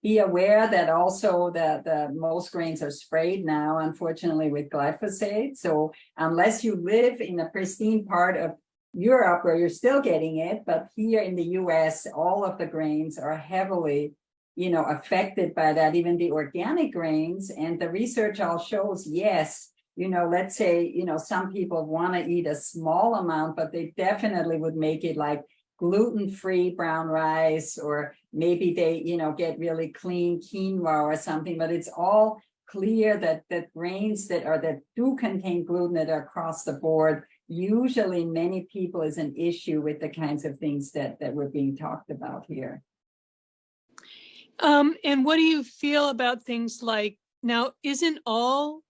be aware that also the most grains are sprayed now, unfortunately, with glyphosate. So unless you live in a pristine part of Europe where you're still getting it, but here in the US, all of the grains are heavily affected by that, even the organic grains. And the research all shows, yes, let's say, some people want to eat a small amount, but they definitely would make it like gluten-free brown rice, or maybe they, get really clean quinoa or something. But it's all clear that grains that do contain gluten that are across the board, usually many people is an issue with the kinds of things that were being talked about here. And what do you feel about things like, now, isn't all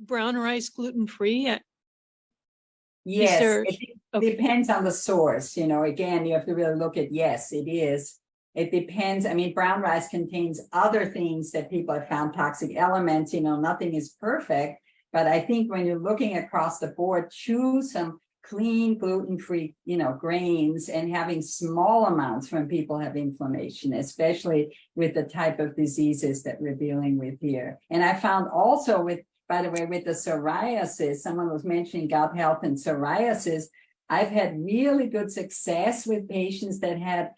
brown rice gluten-free? Yes, it depends on the source. Again, you have to really look at, yes, it is. It depends. I mean, brown rice contains other things that people have found toxic elements. Nothing is perfect. But I think when you're looking across the board, choose some clean, gluten-free, grains, and having small amounts when people have inflammation, especially with the type of diseases that we're dealing with here. And I found also by the way, with the psoriasis, someone was mentioning gut health and psoriasis. I've had really good success with patients that had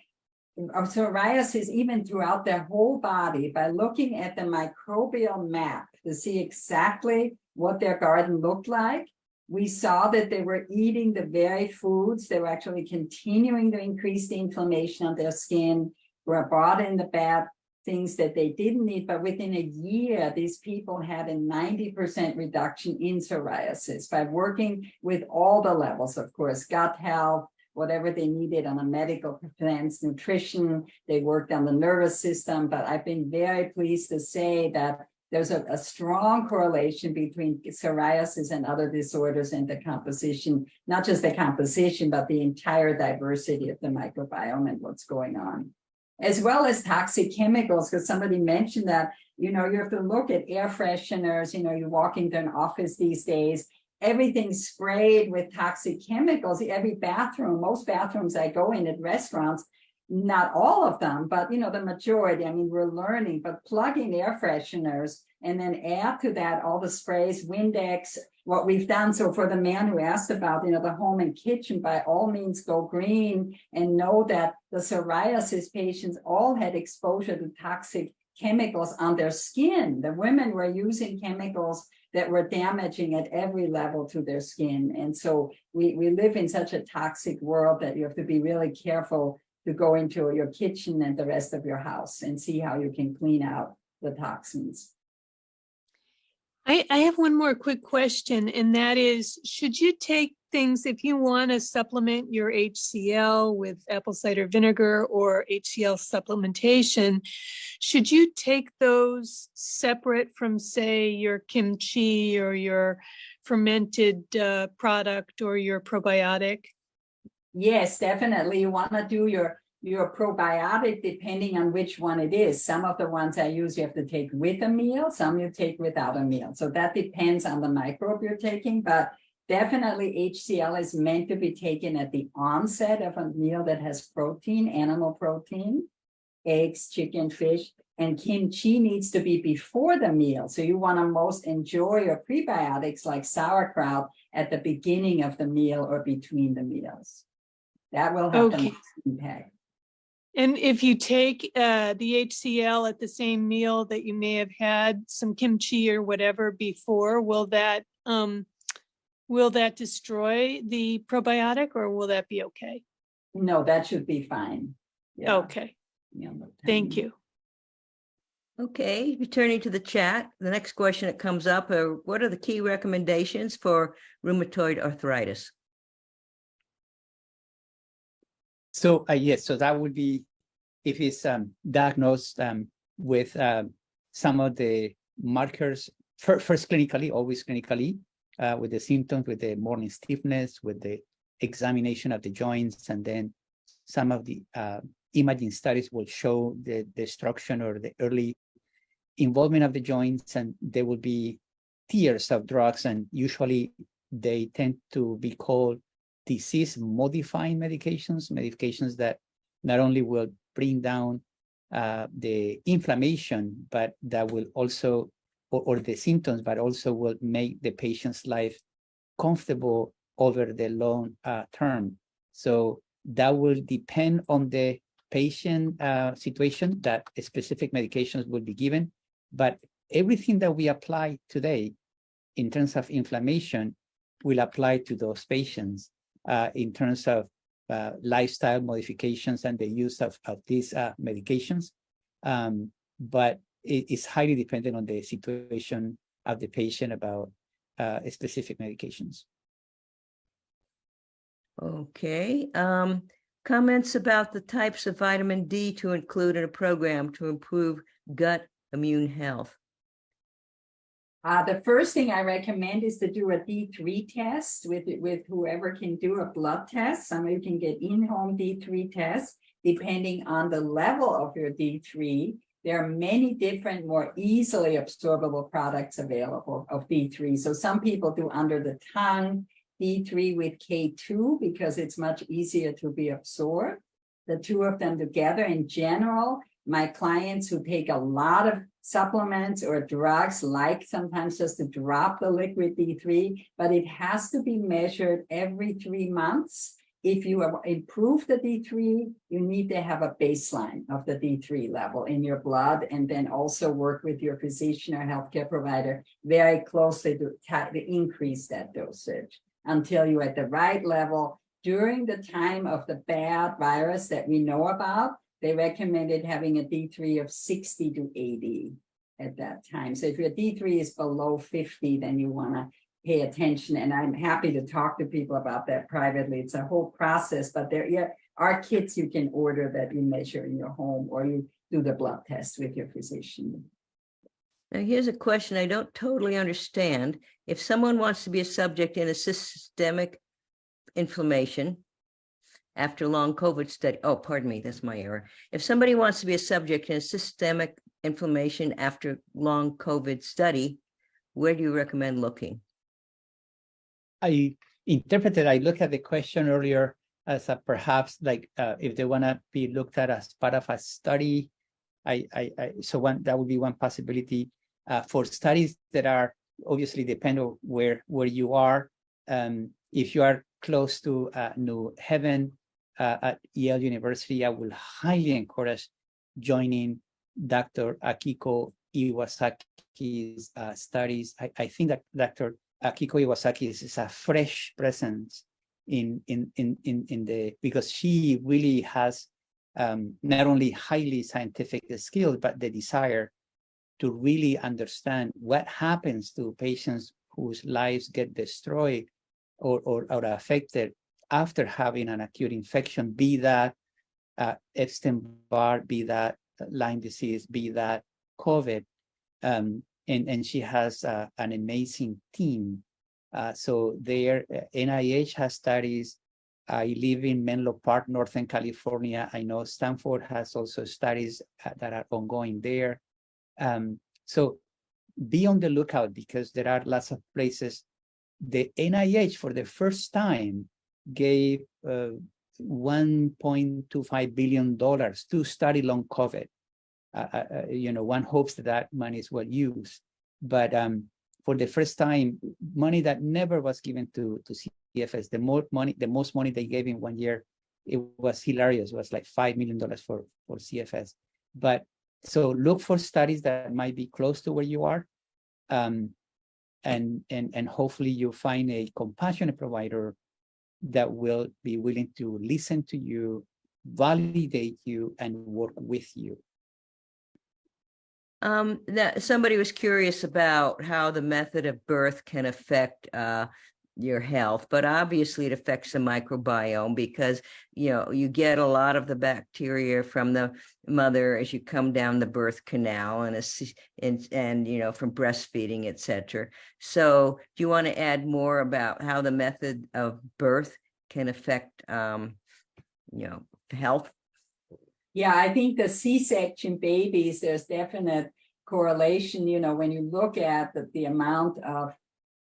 psoriasis even throughout their whole body by looking at the microbial map to see exactly what their garden looked like. We saw that they were eating the very foods. They were actually continuing to increase the inflammation on their skin, were brought in the bad things that they didn't eat. But within a year, these people had a 90% reduction in psoriasis by working with all the levels, of course, gut health, whatever they needed on a medical sense, nutrition. They worked on the nervous system. But I've been very pleased to say that there's a strong correlation between psoriasis and other disorders and the composition, not just the composition, but the entire diversity of the microbiome and what's going on, as well as toxic chemicals, because somebody mentioned that, you have to look at air fresheners. You walk into an office these days, everything's sprayed with toxic chemicals. Every bathroom, most bathrooms I go in at restaurants, not all of them, but the majority. I mean, we're learning, but plug-in air fresheners and then add to that all the sprays, Windex, what we've done. So for the man who asked about, the home and kitchen, by all means go green, and know that the psoriasis patients all had exposure to toxic chemicals on their skin. The women were using chemicals that were damaging at every level to their skin. And so we live in such a toxic world that you have to be really careful to go into your kitchen and the rest of your house and see how you can clean out the toxins. I have one more quick question, and that is, should you take things, if you want to supplement your HCl with apple cider vinegar or HCl supplementation, should you take those separate from, say, your kimchi or your fermented product or your probiotic? Yes, definitely. You want to do your probiotic depending on which one it is. Some of the ones I use you have to take with a meal, some you take without a meal. So that depends on the microbe you're taking, but definitely HCl is meant to be taken at the onset of a meal that has protein, animal protein, eggs, chicken, fish, and kimchi needs to be before the meal. So you want to most enjoy your prebiotics like sauerkraut at the beginning of the meal or between the meals. That will have the most impact. And if you take the HCl at the same meal that you may have had some kimchi or whatever before, will that destroy the probiotic, or will that be okay? No, that should be fine. Yeah. Okay. Thank you. Okay, returning to the chat, the next question that comes up are, what are the key recommendations for rheumatoid arthritis? So yes, so that would be if it's diagnosed with some of the markers, first clinically, always clinically, with the symptoms, with the morning stiffness, with the examination of the joints, and then some of the imaging studies will show the destruction or the early involvement of the joints, and there will be tiers of drugs, and usually they tend to be called disease-modifying medications that not only will bring down the inflammation, but that will also, or the symptoms, but also will make the patient's life comfortable over the long term. So that will depend on the patient situation, that specific medications will be given. But everything that we apply today in terms of inflammation will apply to those patients in terms of lifestyle modifications and the use of these medications. But it is highly dependent on the situation of the patient about specific medications. Okay. Comments about the types of vitamin D to include in a program to improve gut immune health. The first thing I recommend is to do a D3 test with whoever can do a blood test. Some of you can get in-home D3 tests. Depending on the level of your D3, there are many different, more easily absorbable products available of D3. So some people do under the tongue D3 with K2 because it's much easier to be absorbed. The two of them together in general, my clients who take a lot of supplements or drugs like sometimes just to drop the liquid D3, but it has to be measured every 3 months. If you improve the D3, you need to have a baseline of the D3 level in your blood, and then also work with your physician or healthcare provider very closely to increase that dosage until you're at the right level. During the time of the bad virus that we know about, they recommended having a D3 of 60 to 80 at that time. So if your D3 is below 50, then you want to pay attention. And I'm happy to talk to people about that privately. It's a whole process, but there are kits you can order that you measure in your home, or you do the blood test with your physician. Now, here's a question I don't totally understand. If someone wants to be a subject in a systemic inflammation after long COVID study, oh, pardon me, that's my error. If somebody wants to be a subject in a systemic inflammation after long COVID study, where do you recommend looking? I interpreted, I looked at the question earlier as a perhaps like if they want to be looked at as part of a study, that would be one possibility. For studies that are obviously depend on where you are. If you are close to New Haven at Yale University, I will highly encourage joining Dr. Akiko Iwasaki's studies. I think that Dr. Akiko Iwasaki is a fresh presence in the, because she really has not only highly scientific skills, but the desire to really understand what happens to patients whose lives get destroyed or affected after having an acute infection, be that Epstein-Barr, be that Lyme disease, be that COVID. And she has an amazing team. So there, NIH has studies. I live in Menlo Park, Northern California. I know Stanford has also studies that are ongoing there. So be on the lookout, because there are lots of places. The NIH, for the first time, gave $1.25 billion to study long COVID. One hopes that money is well used, but for the first time, money that never was given to CFS, the most money they gave in 1 year, it was hilarious. It was like $5 million for CFS. But so look for studies that might be close to where you are, and hopefully you find a compassionate provider that will be willing to listen to you, validate you, and work with you. That somebody was curious about how the method of birth can affect your health, but obviously it affects the microbiome, because you get a lot of the bacteria from the mother as you come down the birth canal, and from breastfeeding, etc. So do you want to add more about how the method of birth can affect health? Yeah, I think the C-section babies, there's definite correlation, when you look at the amount of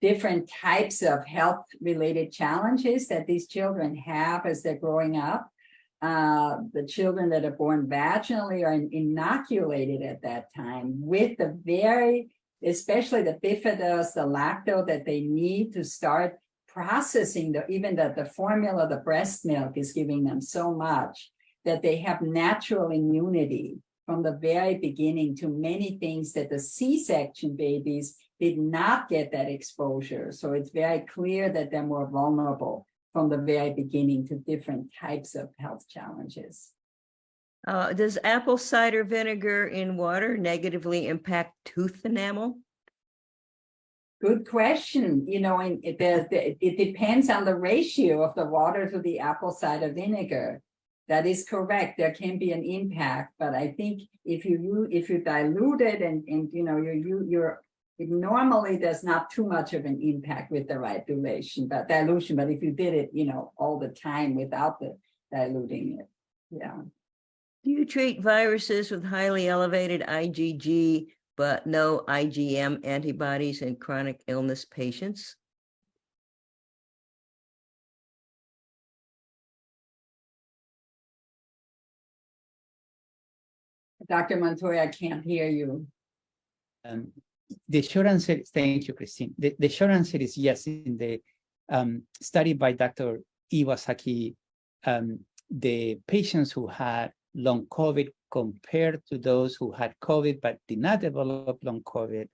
different types of health-related challenges that these children have as they're growing up. The children that are born vaginally are inoculated at that time with especially the bifidus, the lacto that they need to start processing, even the formula, the breast milk is giving them so much that they have natural immunity from the very beginning to many things that the C-section babies did not get that exposure. So it's very clear that they're more vulnerable from the very beginning to different types of health challenges. Does apple cider vinegar in water negatively impact tooth enamel? Good question. It depends on the ratio of the water to the apple cider vinegar. That is correct. There can be an impact, but I think if you dilute it it normally there's not too much of an impact with the right dilution. But if you did it, all the time without the diluting it, yeah. Do you treat viruses with highly elevated IgG but no IgM antibodies in chronic illness patients? Dr. Montoya, I can't hear you. The short answer, thank you, Christine. The short answer is yes. In the study by Dr. Iwasaki, the patients who had long COVID compared to those who had COVID but did not develop long COVID,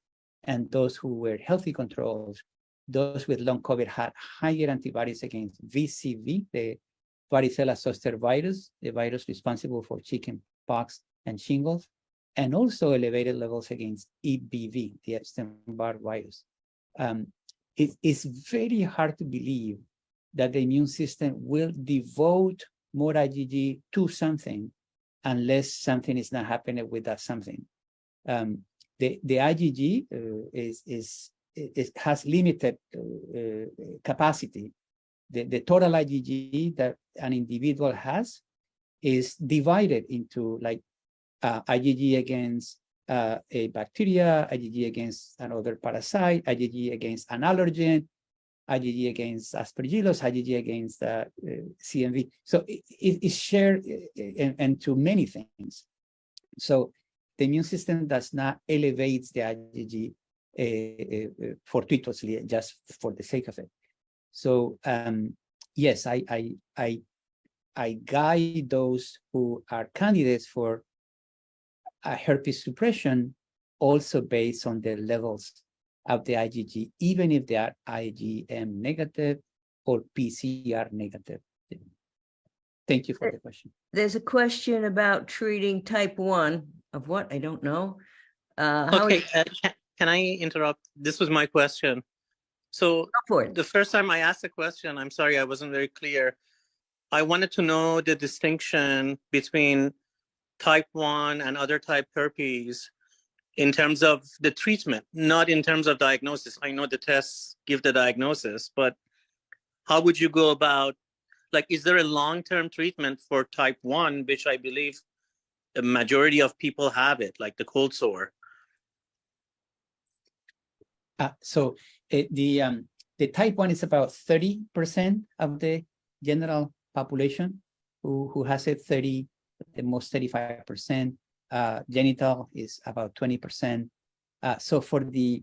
and those who were healthy controls, those with long COVID had higher antibodies against VCV, the varicella zoster virus, the virus responsible for chicken pox and shingles, and also elevated levels against EBV, the Epstein-Barr virus. It is very hard to believe that the immune system will devote more IgG to something unless something is not happening with that something. The IgG has limited capacity. The total IgG that an individual has is divided into IgG against a bacteria, IgG against another parasite, IgG against an allergen, IgG against Aspergillus, IgG against CMV. So it is shared into many things. So the immune system does not elevate the IgG fortuitously, just for the sake of it. So yes, I guide those who are candidates for herpes suppression also based on the levels of the IgG, even if they are IgM negative or PCR negative. Thank you for the question. There's a question about treating type 1 of what? I don't know. How Okay, can I interrupt? This was my question. So go for it. the first time I asked the question, I'm sorry, I wasn't very clear. I wanted to know the distinction between type 1 and other type herpes in terms of the treatment, not in terms of diagnosis. I know the tests give the diagnosis, but how would you go about, like, is there a long-term treatment for type 1, which I believe the majority of people have it, like the cold sore? So the type 1 is about 30% of the general population who has it, the most 35%. Genital is about 20%. So for the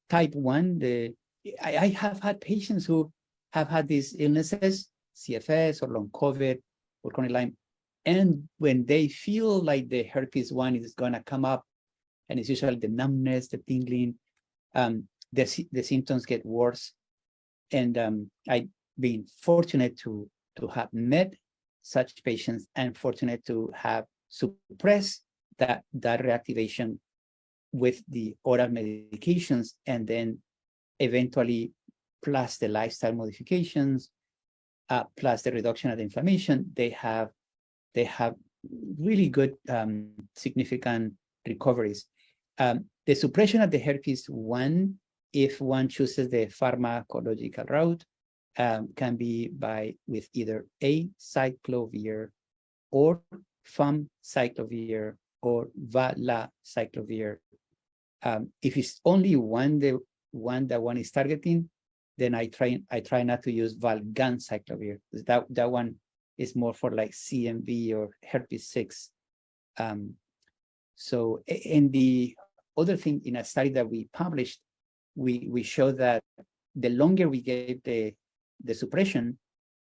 type 1, I have had patients who have had these illnesses, CFS or long COVID or chronic Lyme, and when they feel like the herpes 1 is going to come up, and it's usually the numbness, the tingling, the symptoms get worse. And I've been fortunate to have met such patients and fortunate to have suppressed that reactivation with the oral medications, and then eventually plus the lifestyle modifications, plus the reduction of the inflammation, they have really good significant recoveries. The suppression of the herpes 1, if one chooses the pharmacological route, can be with either acyclovir or famciclovir or valacyclovir. If it's only the one that one is targeting, then I try not to use valganciclovir. That one is more for like CMV or herpes 6. So, and the other thing, in a study that we published, we showed that the longer we gave the suppression,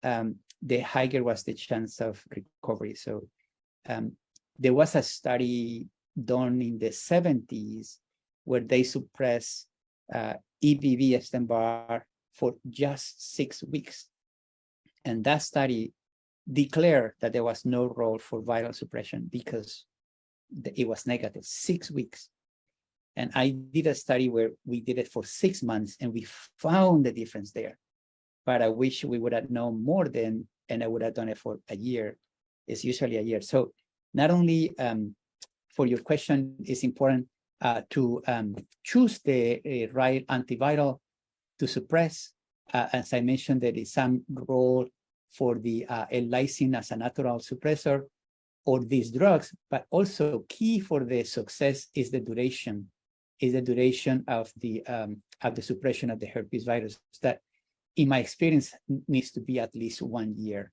the higher was the chance of recovery. So there was a study done in the 70s where they suppressed EBV Epstein-Barr for just 6 weeks. And that study declared that there was no role for viral suppression because it was negative 6 weeks. And I did a study where we did it for 6 months and we found the difference there. But I wish we would have known more then, and I would have done it for a year. It's usually a year. So not only for your question, it's important to choose the right antiviral to suppress. As I mentioned, there is some role for the L-lysine as a natural suppressor or these drugs, but also key for the success is the duration of the suppression of the herpes virus that, in my experience, needs to be at least 1 year.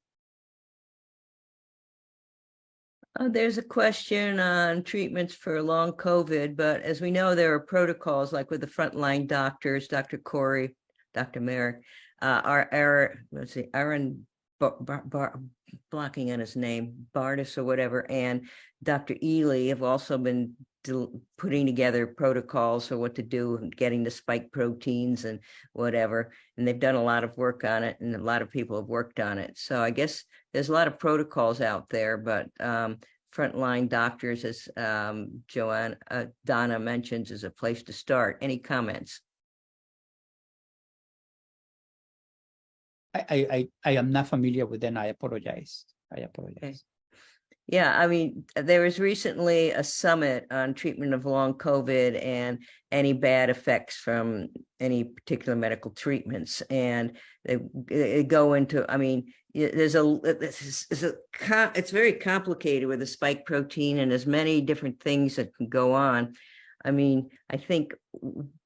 There's a question on treatments for long COVID, but as we know, there are protocols like with the frontline doctors, Dr. Corey, Dr. Merrick, Aaron blocking on his name, Bardis or whatever, and Dr. Ely have also been putting together protocols for what to do and getting the spike proteins and whatever. And they've done a lot of work on it, and a lot of people have worked on it. So I guess there's a lot of protocols out there, but frontline doctors, as Donna mentions, is a place to start. Any comments? I am not familiar with them. I apologize. Okay. Yeah, I mean, there was recently a summit on treatment of long COVID and any bad effects from any particular medical treatments. And they go into, I mean, it's very complicated with the spike protein and as many different things that can go on. I mean, I think,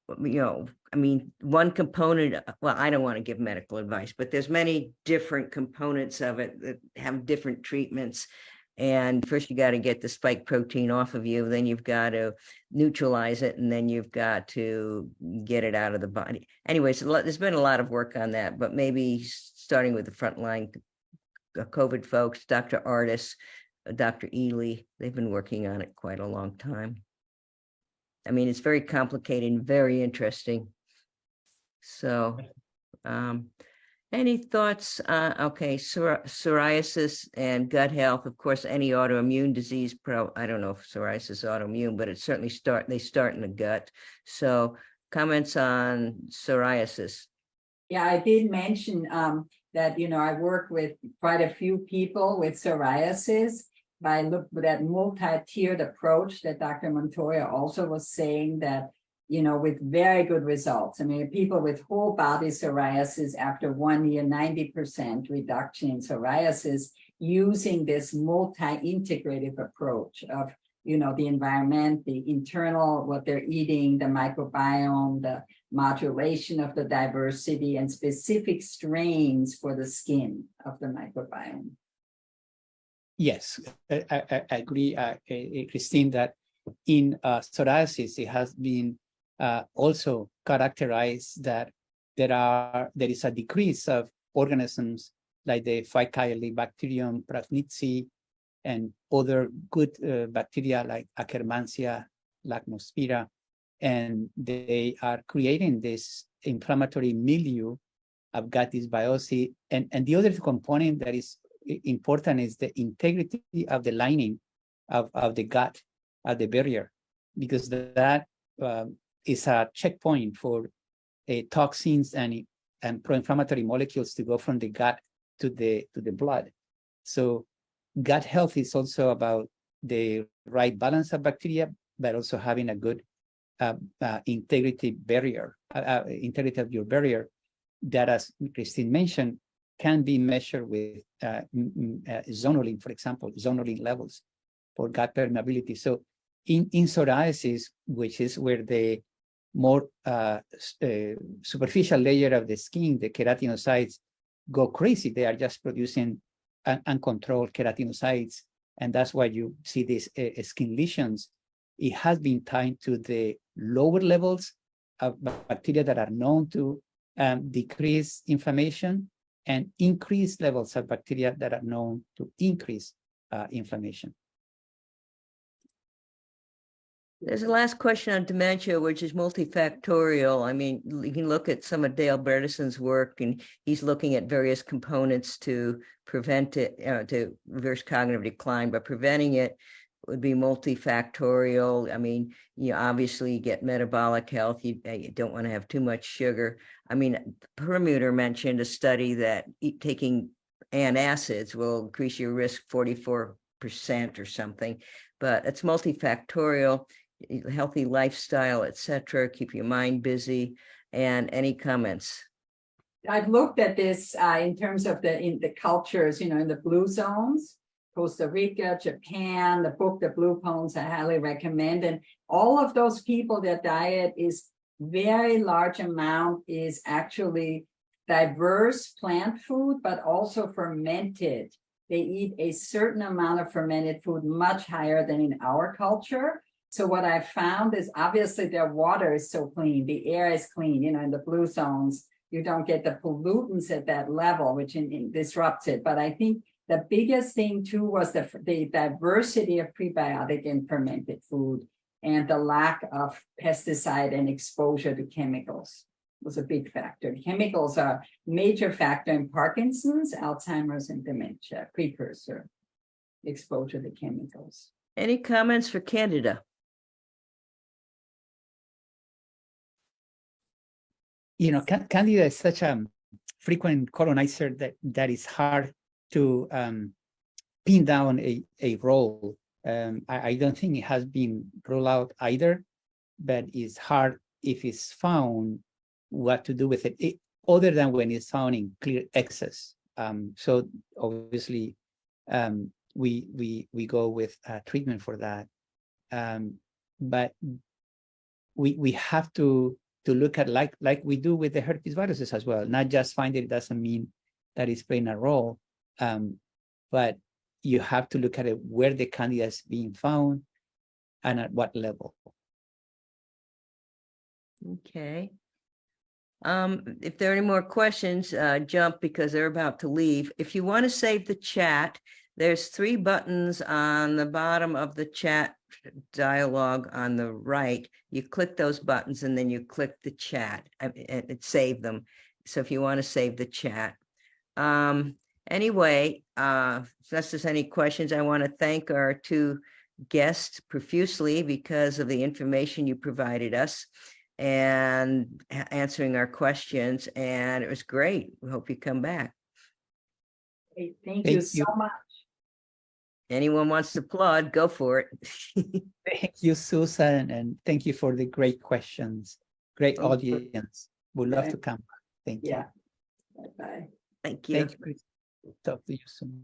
one component, well, I don't want to give medical advice, but there's many different components of it that have different treatments. And first you got to get the spike protein off of you, then you've got to neutralize it, and then you've got to get it out of the body. Anyways, there's been a lot of work on that, but maybe starting with the frontline COVID folks, Dr. Artis, Dr. Ely, they've been working on it quite a long time. I mean, it's very complicated and very interesting. So, any thoughts? Okay, psoriasis and gut health. Of course, any autoimmune disease. I don't know if psoriasis is autoimmune, but it certainly they start in the gut. So, comments on psoriasis? Yeah, I did mention that I work with quite a few people with psoriasis. I looked at that multi-tiered approach that Dr. Montoya also was saying that, with very good results. I mean, people with whole body psoriasis after 1 year, 90% reduction in psoriasis using this multi-integrative approach of, the environment, the internal, what they're eating, the microbiome, the modulation of the diversity and specific strains for the skin of the microbiome. Yes, I agree, Christine, that in psoriasis, it has been also characterized that there is a decrease of organisms like the Phycalibacterium prausnitzii and other good bacteria like Akkermansia, Lactospira, and they are creating this inflammatory milieu of gut dysbiosis. And the other component that is important is the integrity of the lining of the gut, of the barrier, because that is a checkpoint for toxins and pro-inflammatory molecules to go from the gut to the blood. So gut health is also about the right balance of bacteria, but also having a good integrity barrier, integrity of your barrier that, as Christine mentioned, can be measured with zonulin, for example, zonulin levels for gut permeability. So in psoriasis, which is where the more superficial layer of the skin, the keratinocytes, go crazy. They are just producing uncontrolled keratinocytes, and that's why you see these skin lesions. It has been tied to the lower levels of bacteria that are known to decrease inflammation, and increased levels of bacteria that are known to increase inflammation. There's a last question on dementia, which is multifactorial. I mean, you can look at some of Dale Bredeson's work, and he's looking at various components to prevent it, to reverse cognitive decline, but preventing it would be multifactorial. I mean, obviously you get metabolic health. You don't want to have too much sugar. I mean, Permuter mentioned a study that taking antacids will increase your risk 44% or something, but it's multifactorial. Healthy lifestyle, etc. Keep your mind busy. And any comments? I've looked at this in terms of in the cultures, in the blue zones, Costa Rica, Japan, the book, The Blue Zones, I highly recommend. And all of those people, their diet is very large amount is actually diverse plant food, but also fermented. They eat a certain amount of fermented food, much higher than in our culture. So what I found is obviously their water is so clean, the air is clean, in the blue zones, you don't get the pollutants at that level, which disrupts it. But I think the biggest thing too was the diversity of prebiotic and fermented food and the lack of pesticide and exposure to chemicals was a big factor. Chemicals are a major factor in Parkinson's, Alzheimer's, and dementia, precursor exposure to chemicals. Any comments for Candida? Candida is such a frequent colonizer that is hard to pin down a role. I don't think it has been ruled out either, but it's hard if it's found what to do with it, other than when it's found in clear excess. So obviously, we go with treatment for that. But we have to look at like we do with the herpes viruses as well. Not just find it doesn't mean that it's playing a role, but you have to look at it where the candidate is being found and at what level. Okay. If there are any more questions, jump because they're about to leave. If you want to save the chat, there's 3 buttons on the bottom of the chat dialogue on the right. You click those buttons and then you click the chat and save them. So if you want to save the chat. Anyway, unless there's any questions, I want to thank our 2 guests profusely because of the information you provided us and answering our questions. And it was great. We hope you come back. Great. Thank you so much. Anyone wants to plug, go for it. Thank you, Susan, and thank you for the great questions. Great audience. Would love to come. Thank you. Yeah. Bye-bye. Thank you. Thank you. Talk to you soon.